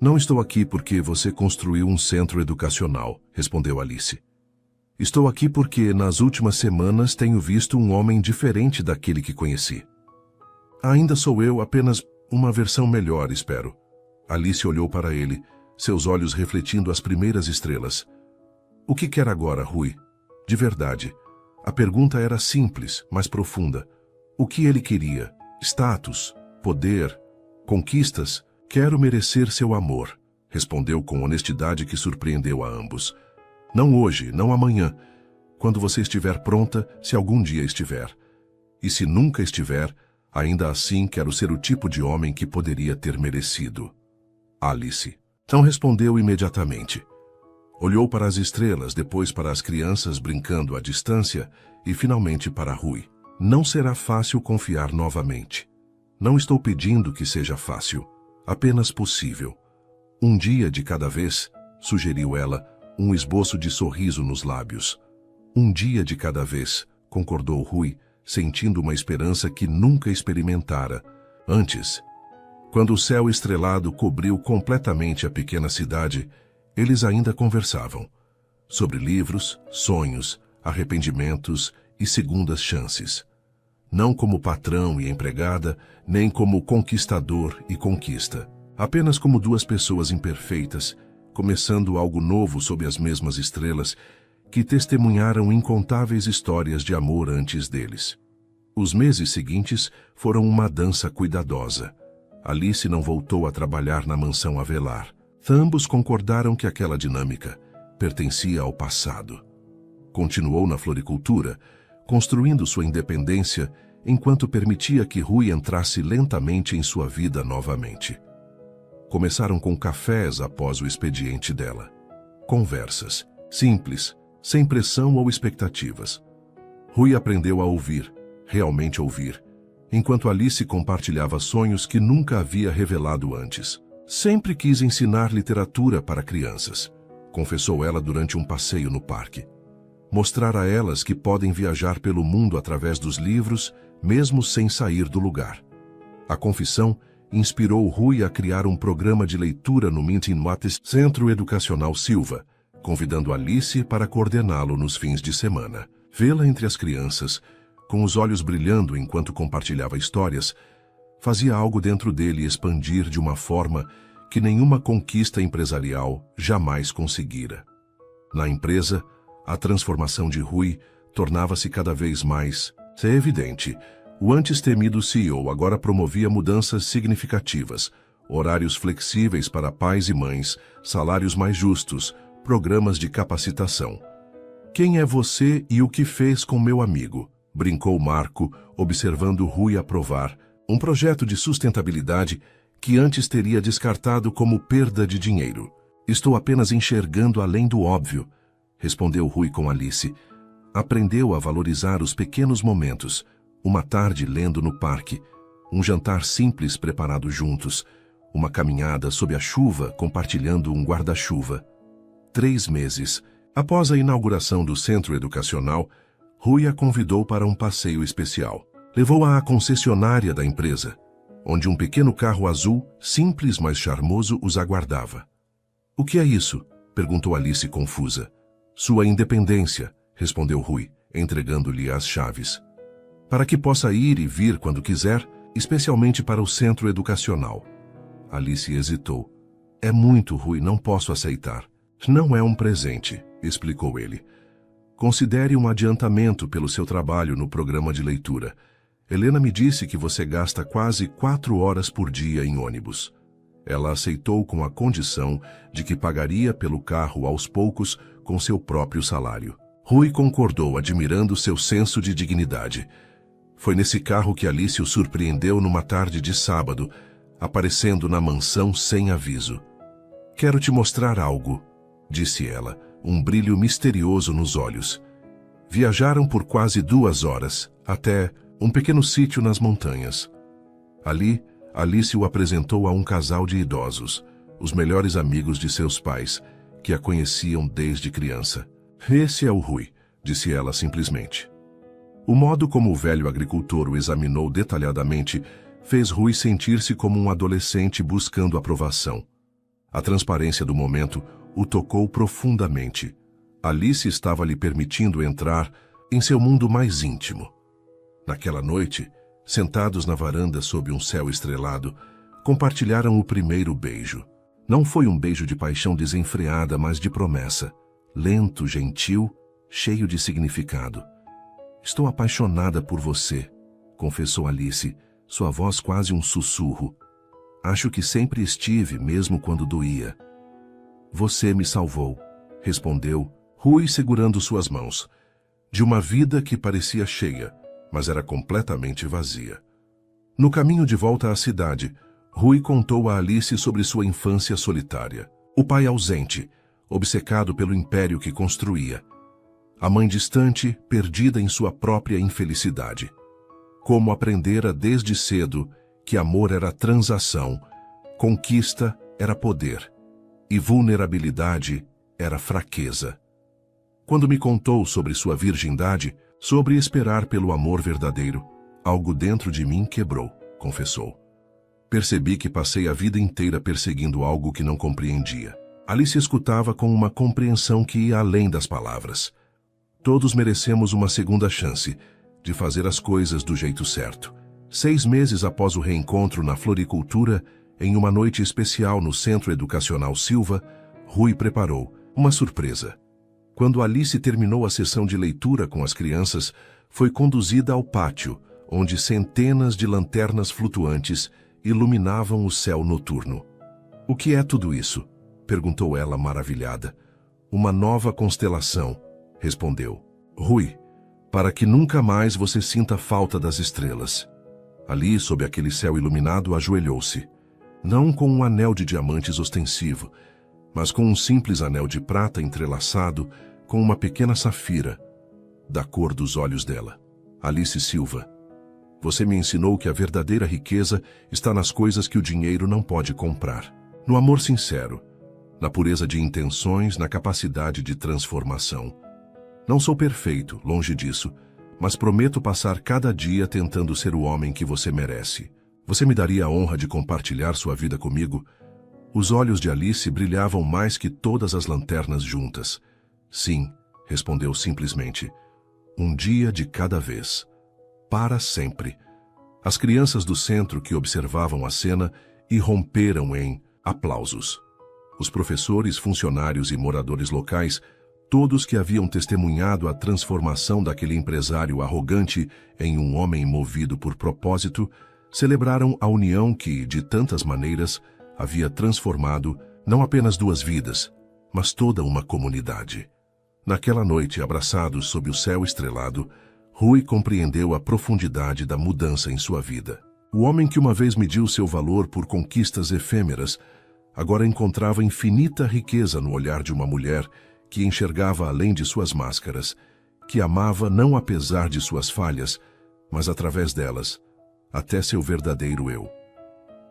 Não estou aqui porque você construiu um centro educacional, respondeu Alice. Estou aqui porque, nas últimas semanas, tenho visto um homem diferente daquele que conheci. Ainda sou eu, apenas uma versão melhor, espero. Alice olhou para ele, seus olhos refletindo as primeiras estrelas. O que quer agora, Rui? De verdade. A pergunta era simples, mas profunda. O que ele queria? Status? Poder? Conquistas? Quero merecer seu amor, respondeu com honestidade que surpreendeu a ambos. Não hoje, não amanhã. Quando você estiver pronta, se algum dia estiver. E se nunca estiver, ainda assim quero ser o tipo de homem que poderia ter merecido. Alice não respondeu imediatamente. Olhou para as estrelas, depois para as crianças brincando à distância e finalmente para Rui. Não será fácil confiar novamente. Não estou pedindo que seja fácil. Apenas possível. Um dia de cada vez, sugeriu ela, um esboço de sorriso nos lábios. Um dia de cada vez, concordou Rui, sentindo uma esperança que nunca experimentara antes. Quando o céu estrelado cobriu completamente a pequena cidade, eles ainda conversavam. Sobre livros, sonhos, arrependimentos e segundas chances. Não como patrão e empregada, nem como conquistador e conquista. Apenas como duas pessoas imperfeitas, começando algo novo sob as mesmas estrelas, que testemunharam incontáveis histórias de amor antes deles. Os meses seguintes foram uma dança cuidadosa. Alice não voltou a trabalhar na mansão Avelar. Ambos concordaram que aquela dinâmica pertencia ao passado. Continuou na floricultura, construindo sua independência, enquanto permitia que Rui entrasse lentamente em sua vida novamente. Começaram com cafés após o expediente dela. Conversas, simples, sem pressão ou expectativas. Rui aprendeu a ouvir, realmente ouvir, enquanto Alice compartilhava sonhos que nunca havia revelado antes. Sempre quis ensinar literatura para crianças, confessou ela durante um passeio no parque. Mostrar a elas que podem viajar pelo mundo através dos livros, mesmo sem sair do lugar. A confissão inspirou Rui a criar um programa de leitura no Mintin Wates Centro Educacional Silva, convidando Alice para coordená-lo nos fins de semana. Vê-la entre as crianças, com os olhos brilhando enquanto compartilhava histórias, fazia algo dentro dele expandir de uma forma que nenhuma conquista empresarial jamais conseguira. Na empresa, a transformação de Rui tornava-se cada vez mais evidente. O antes temido CEO agora promovia mudanças significativas, horários flexíveis para pais e mães, salários mais justos, programas de capacitação. Quem é você e o que fez com meu amigo? Brincou Marco, observando Rui aprovar um projeto de sustentabilidade que antes teria descartado como perda de dinheiro. Estou apenas enxergando além do óbvio, respondeu Rui com Alice. Aprendeu a valorizar os pequenos momentos, uma tarde lendo no parque, um jantar simples preparado juntos, uma caminhada sob a chuva compartilhando um guarda-chuva. 3 meses após a inauguração do centro educacional, Rui a convidou para um passeio especial. Levou-a à concessionária da empresa, onde um pequeno carro azul, simples mas charmoso, os aguardava. O que é isso? Perguntou Alice confusa. Sua independência, respondeu Rui, entregando-lhe as chaves. Para que possa ir e vir quando quiser, especialmente para o centro educacional. Alice hesitou. É muito, Rui, não posso aceitar. Não é um presente, explicou ele. Considere um adiantamento pelo seu trabalho no programa de leitura. Helena me disse que você gasta quase 4 horas por dia em ônibus. Ela aceitou com a condição de que pagaria pelo carro aos poucos com seu próprio salário. Rui concordou, admirando seu senso de dignidade. Foi nesse carro que Alice o surpreendeu numa tarde de sábado, aparecendo na mansão sem aviso. Quero te mostrar algo, disse ela, um brilho misterioso nos olhos. Viajaram por quase 2 horas, até um pequeno sítio nas montanhas. Ali, Alice o apresentou a um casal de idosos, os melhores amigos de seus pais, que a conheciam desde criança. Esse é o Rui, disse ela simplesmente. O modo como o velho agricultor o examinou detalhadamente fez Rui sentir-se como um adolescente buscando aprovação. A transparência do momento o tocou profundamente. Alice estava lhe permitindo entrar em seu mundo mais íntimo. Naquela noite, sentados na varanda sob um céu estrelado, compartilharam o primeiro beijo. Não foi um beijo de paixão desenfreada, mas de promessa. Lento, gentil, cheio de significado. Estou apaixonada por você, confessou Alice, sua voz quase um sussurro. Acho que sempre estive, mesmo quando doía. Você me salvou, respondeu, Rui segurando suas mãos, de uma vida que parecia cheia, mas era completamente vazia. No caminho de volta à cidade, Rui contou a Alice sobre sua infância solitária. O pai ausente, obcecado pelo império que construía. A mãe distante, perdida em sua própria infelicidade. Como aprendera desde cedo que amor era transação, conquista era poder, e vulnerabilidade era fraqueza. Quando me contou sobre sua virgindade, sobre esperar pelo amor verdadeiro, algo dentro de mim quebrou, confessou. Percebi que passei a vida inteira perseguindo algo que não compreendia. Alice escutava com uma compreensão que ia além das palavras. Todos merecemos uma segunda chance de fazer as coisas do jeito certo. 6 meses após o reencontro na floricultura, em uma noite especial no Centro Educacional Silva, Rui preparou uma surpresa. Quando Alice terminou a sessão de leitura com as crianças, foi conduzida ao pátio, onde centenas de lanternas flutuantes iluminavam o céu noturno. O que é tudo isso? Perguntou ela maravilhada. Uma nova constelação, respondeu. Rui, para que nunca mais você sinta falta das estrelas. Ali, sob aquele céu iluminado, ajoelhou-se. Não com um anel de diamantes ostensivo, mas com um simples anel de prata entrelaçado com uma pequena safira, da cor dos olhos dela. Alice Silva, você me ensinou que a verdadeira riqueza está nas coisas que o dinheiro não pode comprar. No amor sincero, na pureza de intenções, na capacidade de transformação. Não sou perfeito, longe disso, mas prometo passar cada dia tentando ser o homem que você merece. Você me daria a honra de compartilhar sua vida comigo? Os olhos de Alice brilhavam mais que todas as lanternas juntas. Sim, respondeu simplesmente. Um dia de cada vez. Para sempre. As crianças do centro que observavam a cena irromperam em aplausos. Os professores, funcionários e moradores locais, todos que haviam testemunhado a transformação daquele empresário arrogante em um homem movido por propósito, celebraram a união que, de tantas maneiras, havia transformado não apenas 2 vidas, mas toda uma comunidade. Naquela noite, abraçados sob o céu estrelado, Rui compreendeu a profundidade da mudança em sua vida. O homem que uma vez mediu seu valor por conquistas efêmeras, agora encontrava infinita riqueza no olhar de uma mulher que enxergava além de suas máscaras, que amava não apesar de suas falhas, mas através delas, até seu verdadeiro eu.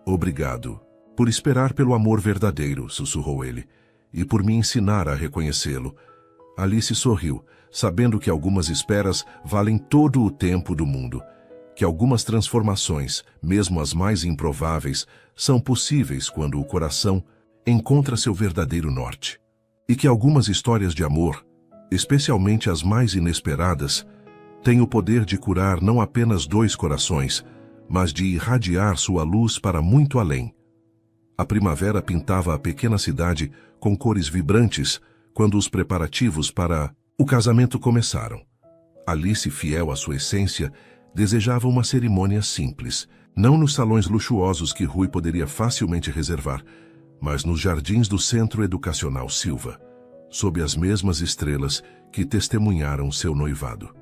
Obrigado por esperar pelo amor verdadeiro, sussurrou ele, e por me ensinar a reconhecê-lo. Alice sorriu, sabendo que algumas esperas valem todo o tempo do mundo, que algumas transformações, mesmo as mais improváveis, são possíveis quando o coração encontra seu verdadeiro norte. E que algumas histórias de amor, especialmente as mais inesperadas, têm o poder de curar não apenas 2 corações, mas de irradiar sua luz para muito além. A primavera pintava a pequena cidade com cores vibrantes quando os preparativos para o casamento começaram. Alice, fiel à sua essência, desejava uma cerimônia simples, não nos salões luxuosos que Rui poderia facilmente reservar, mas nos jardins do Centro Educacional Silva, sob as mesmas estrelas que testemunharam seu noivado.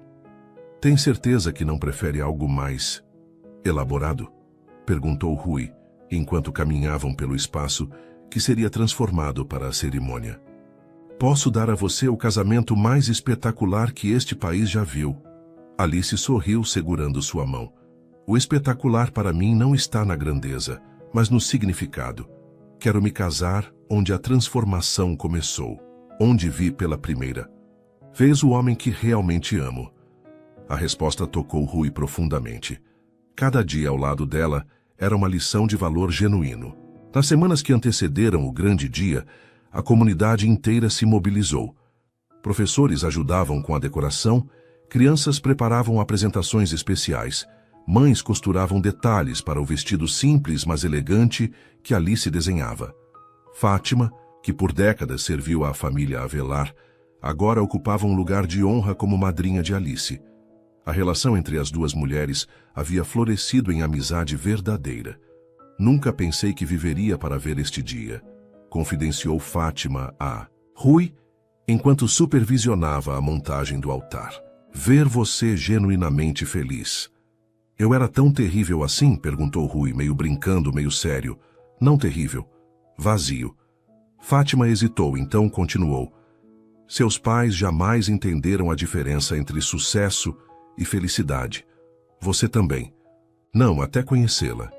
Tem certeza que não prefere algo mais elaborado? Perguntou Rui, enquanto caminhavam pelo espaço que seria transformado para a cerimônia. Posso dar a você o casamento mais espetacular que este país já viu. Alice sorriu segurando sua mão. O espetacular para mim não está na grandeza, mas no significado. Quero me casar onde a transformação começou, onde vi pela primeira vez o homem que realmente amo. A resposta tocou Rui profundamente. Cada dia ao lado dela era uma lição de valor genuíno. Nas semanas que antecederam o grande dia, a comunidade inteira se mobilizou. Professores ajudavam com a decoração, crianças preparavam apresentações especiais, mães costuravam detalhes para o vestido simples, mas elegante que Alice desenhava. Fátima, que por décadas serviu à família Avelar, agora ocupava um lugar de honra como madrinha de Alice. A relação entre as 2 mulheres havia florescido em amizade verdadeira. Nunca pensei que viveria para ver este dia, confidenciou Fátima a Rui, enquanto supervisionava a montagem do altar. Ver você genuinamente feliz. Eu era tão terrível assim? Perguntou Rui, meio brincando, meio sério. Não terrível. Vazio. Fátima hesitou, então continuou. Seus pais jamais entenderam a diferença entre sucesso e felicidade. Você também. Não, até conhecê-la.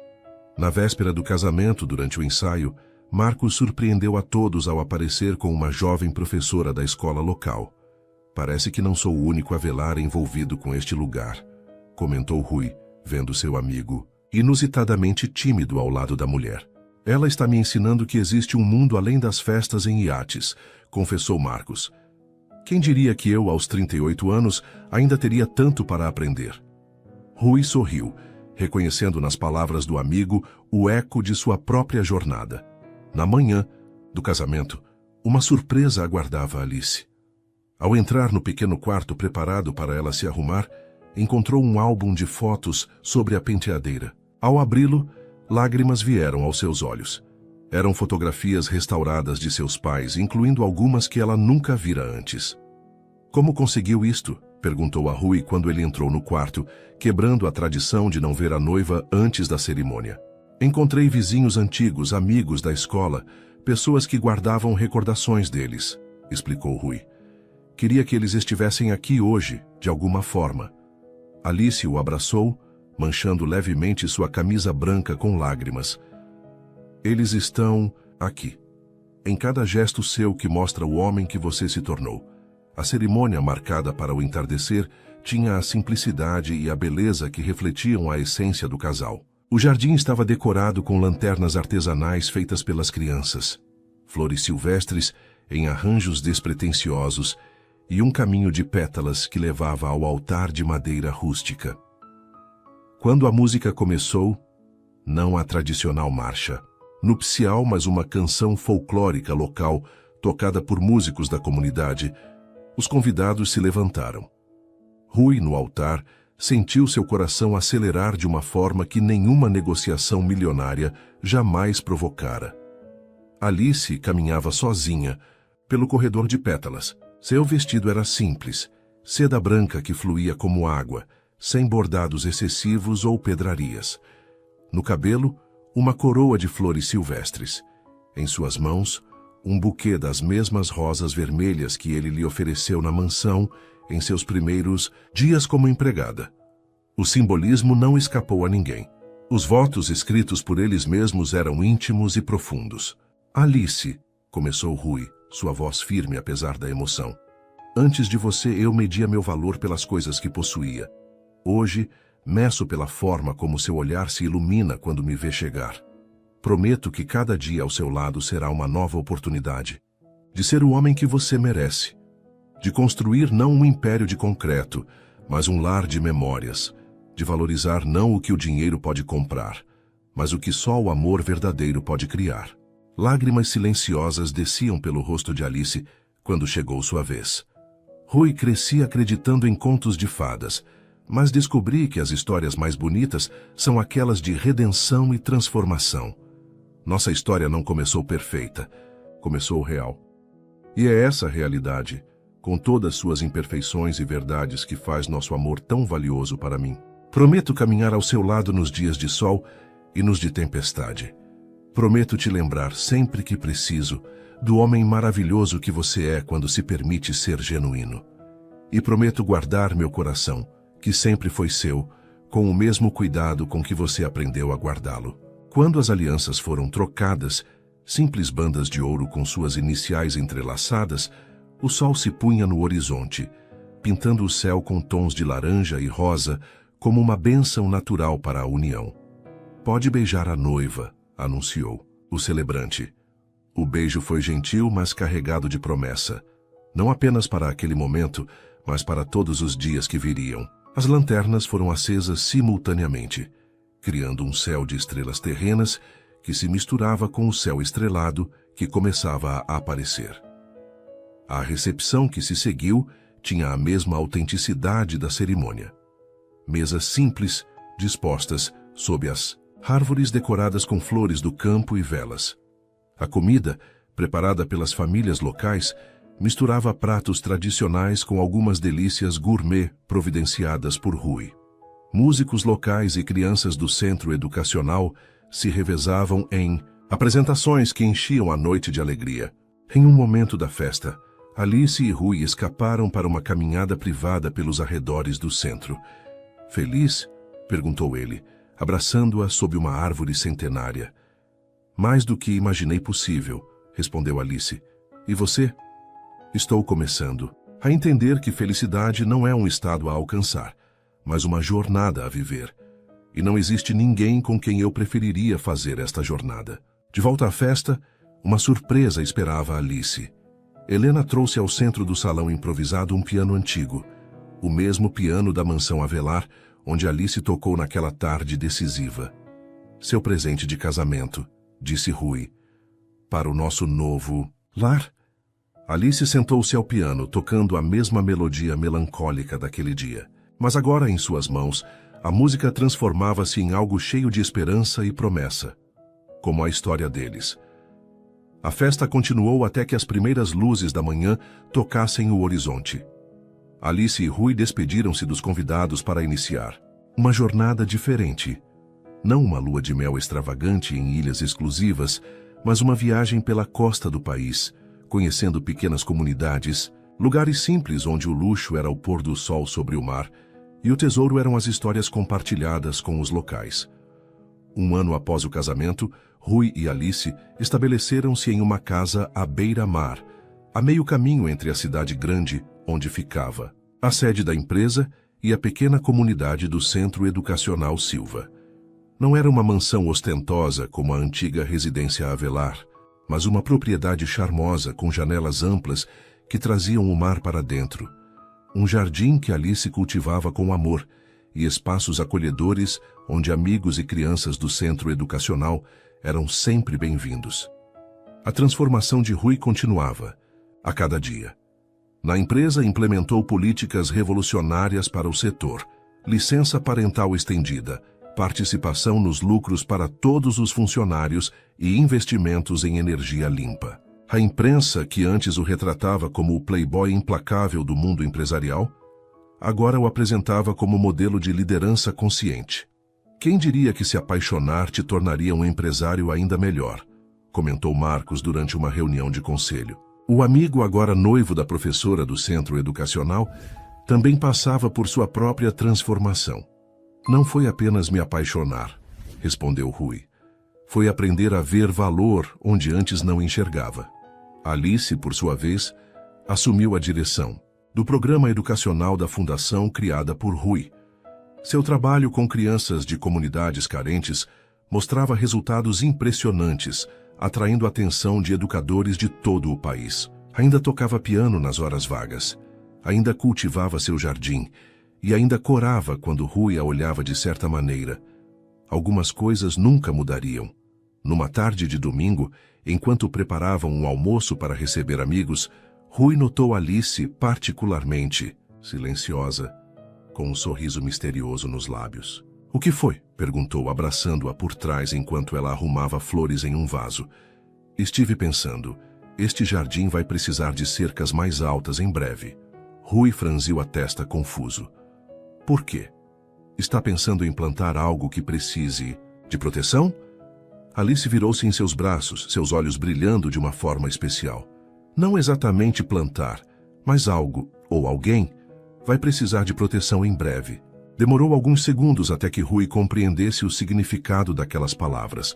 Na véspera do casamento, durante o ensaio, Marcos surpreendeu a todos ao aparecer com uma jovem professora da escola local. Parece que não sou o único Avelar envolvido com este lugar, comentou Rui, vendo seu amigo inusitadamente tímido ao lado da mulher. Ela está me ensinando que existe um mundo além das festas em iates, confessou Marcos. Quem diria que eu, aos 38 anos, ainda teria tanto para aprender? Rui sorriu, reconhecendo nas palavras do amigo o eco de sua própria jornada. Na manhã do casamento, uma surpresa aguardava Alice. Ao entrar no pequeno quarto preparado para ela se arrumar, encontrou um álbum de fotos sobre a penteadeira. Ao abri-lo, lágrimas vieram aos seus olhos. Eram fotografias restauradas de seus pais, incluindo algumas que ela nunca vira antes. Como conseguiu isto? Perguntou a Rui quando ele entrou no quarto, quebrando a tradição de não ver a noiva antes da cerimônia. Encontrei vizinhos antigos, amigos da escola, pessoas que guardavam recordações deles, explicou Rui. Queria que eles estivessem aqui hoje, de alguma forma. Alice o abraçou, manchando levemente sua camisa branca com lágrimas. Eles estão aqui, em cada gesto seu que mostra o homem que você se tornou. A cerimônia marcada para o entardecer tinha a simplicidade e a beleza que refletiam a essência do casal. O jardim estava decorado com lanternas artesanais feitas pelas crianças, flores silvestres em arranjos despretensiosos e um caminho de pétalas que levava ao altar de madeira rústica. Quando a música começou, não a tradicional marcha nupcial, mas uma canção folclórica local tocada por músicos da comunidade, os convidados se levantaram. Rui, no altar, sentiu seu coração acelerar de uma forma que nenhuma negociação milionária jamais provocara. Alice caminhava sozinha pelo corredor de pétalas. Seu vestido era simples, seda branca que fluía como água, sem bordados excessivos ou pedrarias. No cabelo, uma coroa de flores silvestres. Em suas mãos, um buquê das mesmas rosas vermelhas que ele lhe ofereceu na mansão em seus primeiros dias como empregada. O simbolismo não escapou a ninguém. Os votos escritos por eles mesmos eram íntimos e profundos. Alice, começou Rui, sua voz firme apesar da emoção. Antes de você eu media meu valor pelas coisas que possuía. Hoje, meço pela forma como seu olhar se ilumina quando me vê chegar. Prometo que cada dia ao seu lado será uma nova oportunidade de ser o homem que você merece, de construir não um império de concreto, mas um lar de memórias, de valorizar não o que o dinheiro pode comprar, mas o que só o amor verdadeiro pode criar. Lágrimas silenciosas desciam pelo rosto de Alice quando chegou sua vez. Rui crescia acreditando em contos de fadas, mas descobri que as histórias mais bonitas são aquelas de redenção e transformação. Nossa história não começou perfeita, começou real. E é essa realidade, com todas suas imperfeições e verdades, que faz nosso amor tão valioso para mim. Prometo caminhar ao seu lado nos dias de sol e nos de tempestade. Prometo te lembrar sempre que preciso do homem maravilhoso que você é quando se permite ser genuíno. E prometo guardar meu coração, que sempre foi seu, com o mesmo cuidado com que você aprendeu a guardá-lo. Quando as alianças foram trocadas, simples bandas de ouro com suas iniciais entrelaçadas, o sol se punha no horizonte, pintando o céu com tons de laranja e rosa, como uma bênção natural para a união. Pode beijar a noiva, anunciou o celebrante. O beijo foi gentil, mas carregado de promessa, não apenas para aquele momento, mas para todos os dias que viriam. As lanternas foram acesas simultaneamente, criando um céu de estrelas terrenas que se misturava com o céu estrelado que começava a aparecer. A recepção que se seguiu tinha a mesma autenticidade da cerimônia. Mesas simples, dispostas sob as árvores decoradas com flores do campo e velas. A comida, preparada pelas famílias locais, misturava pratos tradicionais com algumas delícias gourmet providenciadas por Rui. Músicos locais e crianças do centro educacional se revezavam em apresentações que enchiam a noite de alegria. Em um momento da festa, Alice e Rui escaparam para uma caminhada privada pelos arredores do centro. Feliz? Perguntou ele, abraçando-a sob uma árvore centenária. Mais do que imaginei possível, respondeu Alice. E você? Estou começando a entender que felicidade não é um estado a alcançar, mas uma jornada a viver. E não existe ninguém com quem eu preferiria fazer esta jornada. De volta à festa, uma surpresa esperava Alice. Helena trouxe ao centro do salão improvisado um piano antigo, o mesmo piano da mansão Avelar, onde Alice tocou naquela tarde decisiva. Seu presente de casamento, disse Rui, para o nosso novo lar. Alice sentou-se ao piano, tocando a mesma melodia melancólica daquele dia. Mas agora, em suas mãos, a música transformava-se em algo cheio de esperança e promessa, como a história deles. A festa continuou até que as primeiras luzes da manhã tocassem o horizonte. Alice e Rui despediram-se dos convidados para iniciar uma jornada diferente. Não uma lua de mel extravagante em ilhas exclusivas, mas uma viagem pela costa do país, conhecendo pequenas comunidades, lugares simples onde o luxo era o pôr do sol sobre o mar e o tesouro eram as histórias compartilhadas com os locais. Um ano após o casamento, Rui e Alice estabeleceram-se em uma casa à beira-mar, a meio caminho entre a cidade grande, onde ficava a sede da empresa, e a pequena comunidade do Centro Educacional Silva. Não era uma mansão ostentosa como a antiga residência Avelar, mas uma propriedade charmosa com janelas amplas que traziam o mar para dentro. Um jardim que Alice cultivava com amor e espaços acolhedores onde amigos e crianças do centro educacional eram sempre bem-vindos. A transformação de Rui continuava, a cada dia. Na empresa implementou políticas revolucionárias para o setor, licença parental estendida, participação nos lucros para todos os funcionários e investimentos em energia limpa. A imprensa, que antes o retratava como o playboy implacável do mundo empresarial, agora o apresentava como modelo de liderança consciente. Quem diria que se apaixonar te tornaria um empresário ainda melhor, comentou Marcos durante uma reunião de conselho. O amigo, agora noivo da professora do centro educacional, também passava por sua própria transformação. Não foi apenas me apaixonar, respondeu Rui. Foi aprender a ver valor onde antes não enxergava. Alice, por sua vez, assumiu a direção do programa educacional da fundação criada por Rui. Seu trabalho com crianças de comunidades carentes mostrava resultados impressionantes, atraindo a atenção de educadores de todo o país. Ainda tocava piano nas horas vagas, ainda cultivava seu jardim e ainda corava quando Rui a olhava de certa maneira. Algumas coisas nunca mudariam. Numa tarde de domingo, enquanto preparavam um almoço para receber amigos, Rui notou Alice particularmente silenciosa, com um sorriso misterioso nos lábios. — O que foi? Perguntou, abraçando-a por trás enquanto ela arrumava flores em um vaso. — Estive pensando, este jardim vai precisar de cercas mais altas em breve. Rui franziu a testa confuso. — Por quê? Está pensando em plantar algo que precise de proteção? Alice virou-se em seus braços, seus olhos brilhando de uma forma especial. Não exatamente plantar, mas algo, ou alguém, vai precisar de proteção em breve. Demorou alguns segundos até que Rui compreendesse o significado daquelas palavras.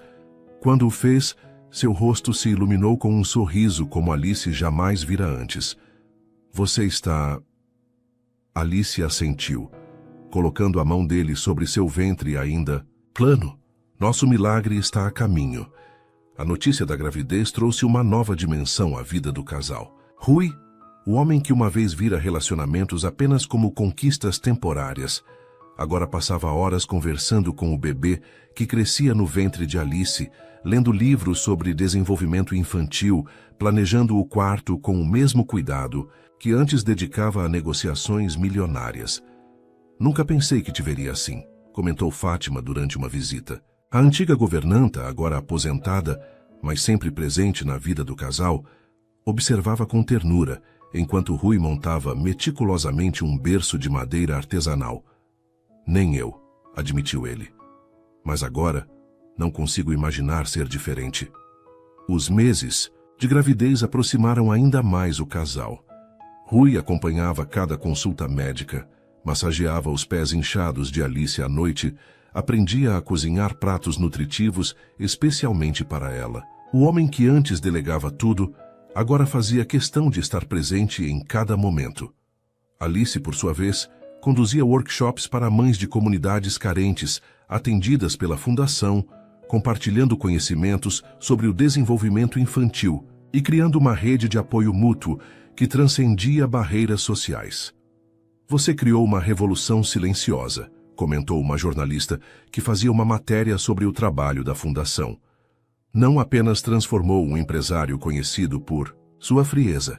Quando o fez, seu rosto se iluminou com um sorriso como Alice jamais vira antes. — Você está... Alice assentiu, colocando a mão dele sobre seu ventre ainda. — Plano. Nosso milagre está a caminho. A notícia da gravidez trouxe uma nova dimensão à vida do casal. Rui, o homem que uma vez vira relacionamentos apenas como conquistas temporárias, agora passava horas conversando com o bebê que crescia no ventre de Alice, lendo livros sobre desenvolvimento infantil, planejando o quarto com o mesmo cuidado que antes dedicava a negociações milionárias. — Nunca pensei que te veria assim, comentou Fátima durante uma visita. A antiga governanta, agora aposentada, mas sempre presente na vida do casal, observava com ternura, enquanto Rui montava meticulosamente um berço de madeira artesanal. — Nem eu, admitiu ele. Mas agora, não consigo imaginar ser diferente. Os meses de gravidez aproximaram ainda mais o casal. Rui acompanhava cada consulta médica, massageava os pés inchados de Alice à noite, aprendia a cozinhar pratos nutritivos especialmente para ela. O homem que antes delegava tudo, agora fazia questão de estar presente em cada momento. Alice, por sua vez, conduzia workshops para mães de comunidades carentes, atendidas pela Fundação, compartilhando conhecimentos sobre o desenvolvimento infantil e criando uma rede de apoio mútuo que transcendia barreiras sociais. Você criou uma revolução silenciosa, comentou uma jornalista que fazia uma matéria sobre o trabalho da Fundação. Não apenas transformou um empresário conhecido por sua frieza,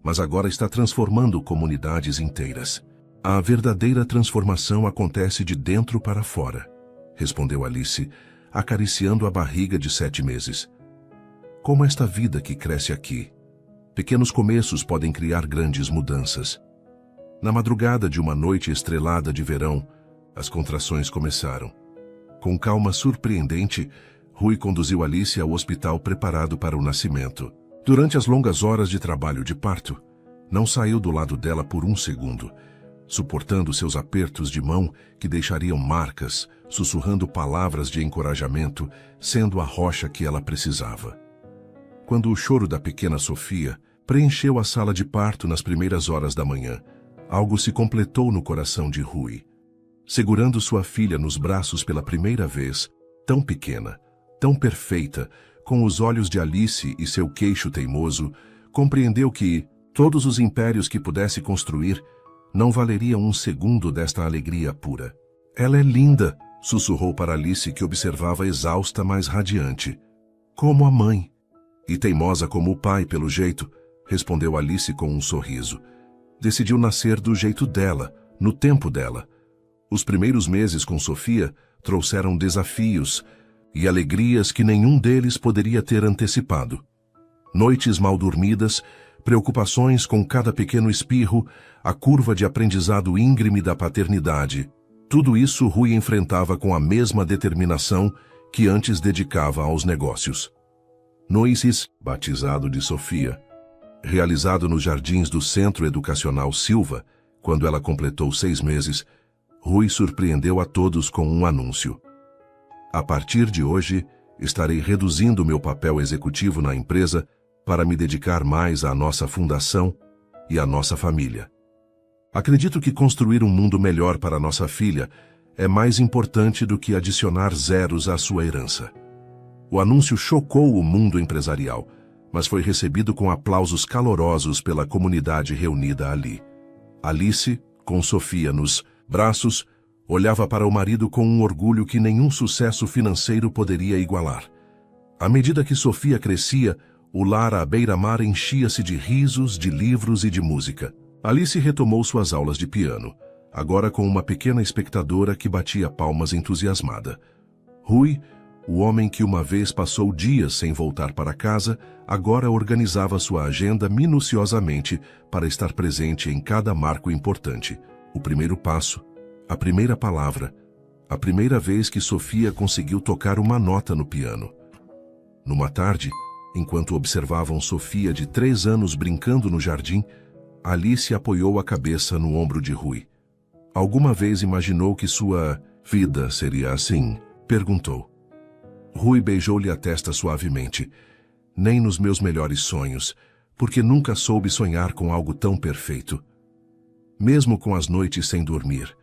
mas agora está transformando comunidades inteiras. A verdadeira transformação acontece de dentro para fora, respondeu Alice, acariciando a barriga de 7 meses. Como esta vida que cresce aqui. Pequenos começos podem criar grandes mudanças. Na madrugada de uma noite estrelada de verão, as contrações começaram. Com calma surpreendente, Rui conduziu Alice ao hospital preparado para o nascimento. Durante as longas horas de trabalho de parto, não saiu do lado dela por um segundo, suportando seus apertos de mão que deixariam marcas, sussurrando palavras de encorajamento, sendo a rocha que ela precisava. Quando o choro da pequena Sofia preencheu a sala de parto nas primeiras horas da manhã, algo se completou no coração de Rui. Segurando sua filha nos braços pela primeira vez, tão pequena, tão perfeita, com os olhos de Alice e seu queixo teimoso, compreendeu que todos os impérios que pudesse construir não valeriam um segundo desta alegria pura. Ela é linda, sussurrou para Alice, que observava exausta, mas radiante. Como a mãe. E teimosa como o pai, pelo jeito, respondeu Alice com um sorriso. Decidiu nascer do jeito dela, no tempo dela. Os primeiros meses com Sofia trouxeram desafios e alegrias que nenhum deles poderia ter antecipado. Noites mal dormidas, preocupações com cada pequeno espirro, a curva de aprendizado íngreme da paternidade. Tudo isso Rui enfrentava com a mesma determinação que antes dedicava aos negócios. No ICES, batizado de Sofia, realizado nos jardins do Centro Educacional Silva, quando ela completou 6 meses, Rui surpreendeu a todos com um anúncio. A partir de hoje, estarei reduzindo meu papel executivo na empresa para me dedicar mais à nossa fundação e à nossa família. Acredito que construir um mundo melhor para nossa filha é mais importante do que adicionar zeros à sua herança. O anúncio chocou o mundo empresarial, mas foi recebido com aplausos calorosos pela comunidade reunida ali. Alice, com Sofia nos braços, olhava para o marido com um orgulho que nenhum sucesso financeiro poderia igualar. À medida que Sofia crescia, o lar à beira-mar enchia-se de risos, de livros e de música. Alice retomou suas aulas de piano, agora com uma pequena espectadora que batia palmas entusiasmada. Rui, o homem que uma vez passou dias sem voltar para casa, agora organizava sua agenda minuciosamente para estar presente em cada marco importante. O primeiro passo, a primeira palavra, a primeira vez que Sofia conseguiu tocar uma nota no piano. Numa tarde, enquanto observavam Sofia de 3 anos brincando no jardim, Alice apoiou a cabeça no ombro de Rui. Alguma vez imaginou que sua vida seria assim? Perguntou. Rui beijou-lhe a testa suavemente. Nem nos meus melhores sonhos, porque nunca soube sonhar com algo tão perfeito. Mesmo com as noites sem dormir,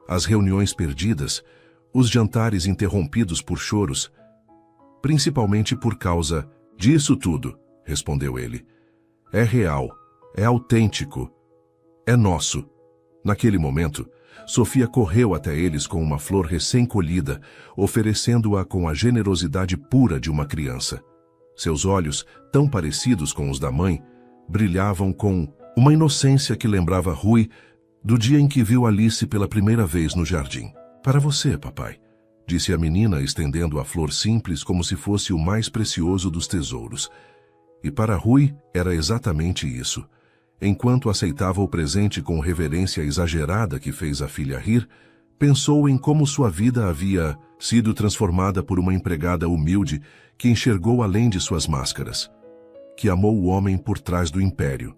as reuniões perdidas, os jantares interrompidos por choros, principalmente por causa disso tudo, respondeu ele. É real, é autêntico, é nosso. Naquele momento, Sofia correu até eles com uma flor recém-colhida, oferecendo-a com a generosidade pura de uma criança. Seus olhos, tão parecidos com os da mãe, brilhavam com uma inocência que lembrava Rui do dia em que viu Alice pela primeira vez no jardim. Para você, papai, disse a menina, estendendo a flor simples como se fosse o mais precioso dos tesouros. E para Rui era exatamente isso. Enquanto aceitava o presente com reverência exagerada que fez a filha rir, pensou em como sua vida havia sido transformada por uma empregada humilde que enxergou além de suas máscaras, que amou o homem por trás do império.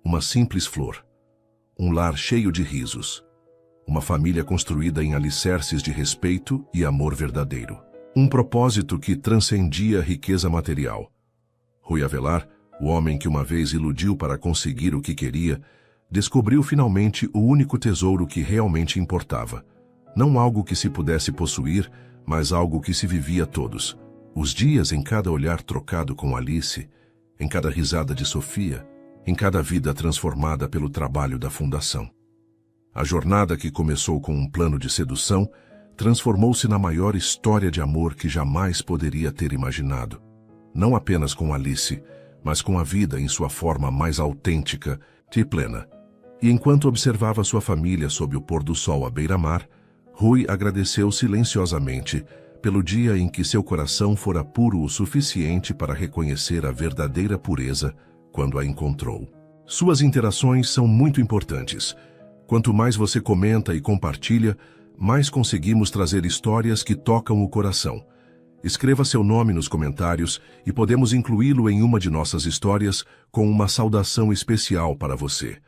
Uma simples flor, um lar cheio de risos, uma família construída em alicerces de respeito e amor verdadeiro. Um propósito que transcendia a riqueza material. Rui Avelar, o homem que uma vez iludiu para conseguir o que queria, descobriu finalmente o único tesouro que realmente importava. Não algo que se pudesse possuir, mas algo que se vivia todos. Os dias em cada olhar trocado com Alice, em cada risada de Sofia, em cada vida transformada pelo trabalho da fundação. A jornada que começou com um plano de sedução transformou-se na maior história de amor que jamais poderia ter imaginado. Não apenas com Alice, mas com a vida em sua forma mais autêntica e plena. E enquanto observava sua família sob o pôr do sol à beira-mar, Rui agradeceu silenciosamente pelo dia em que seu coração fora puro o suficiente para reconhecer a verdadeira pureza quando a encontrou. Suas interações são muito importantes. Quanto mais você comenta e compartilha, mais conseguimos trazer histórias que tocam o coração. Escreva seu nome nos comentários e podemos incluí-lo em uma de nossas histórias com uma saudação especial para você.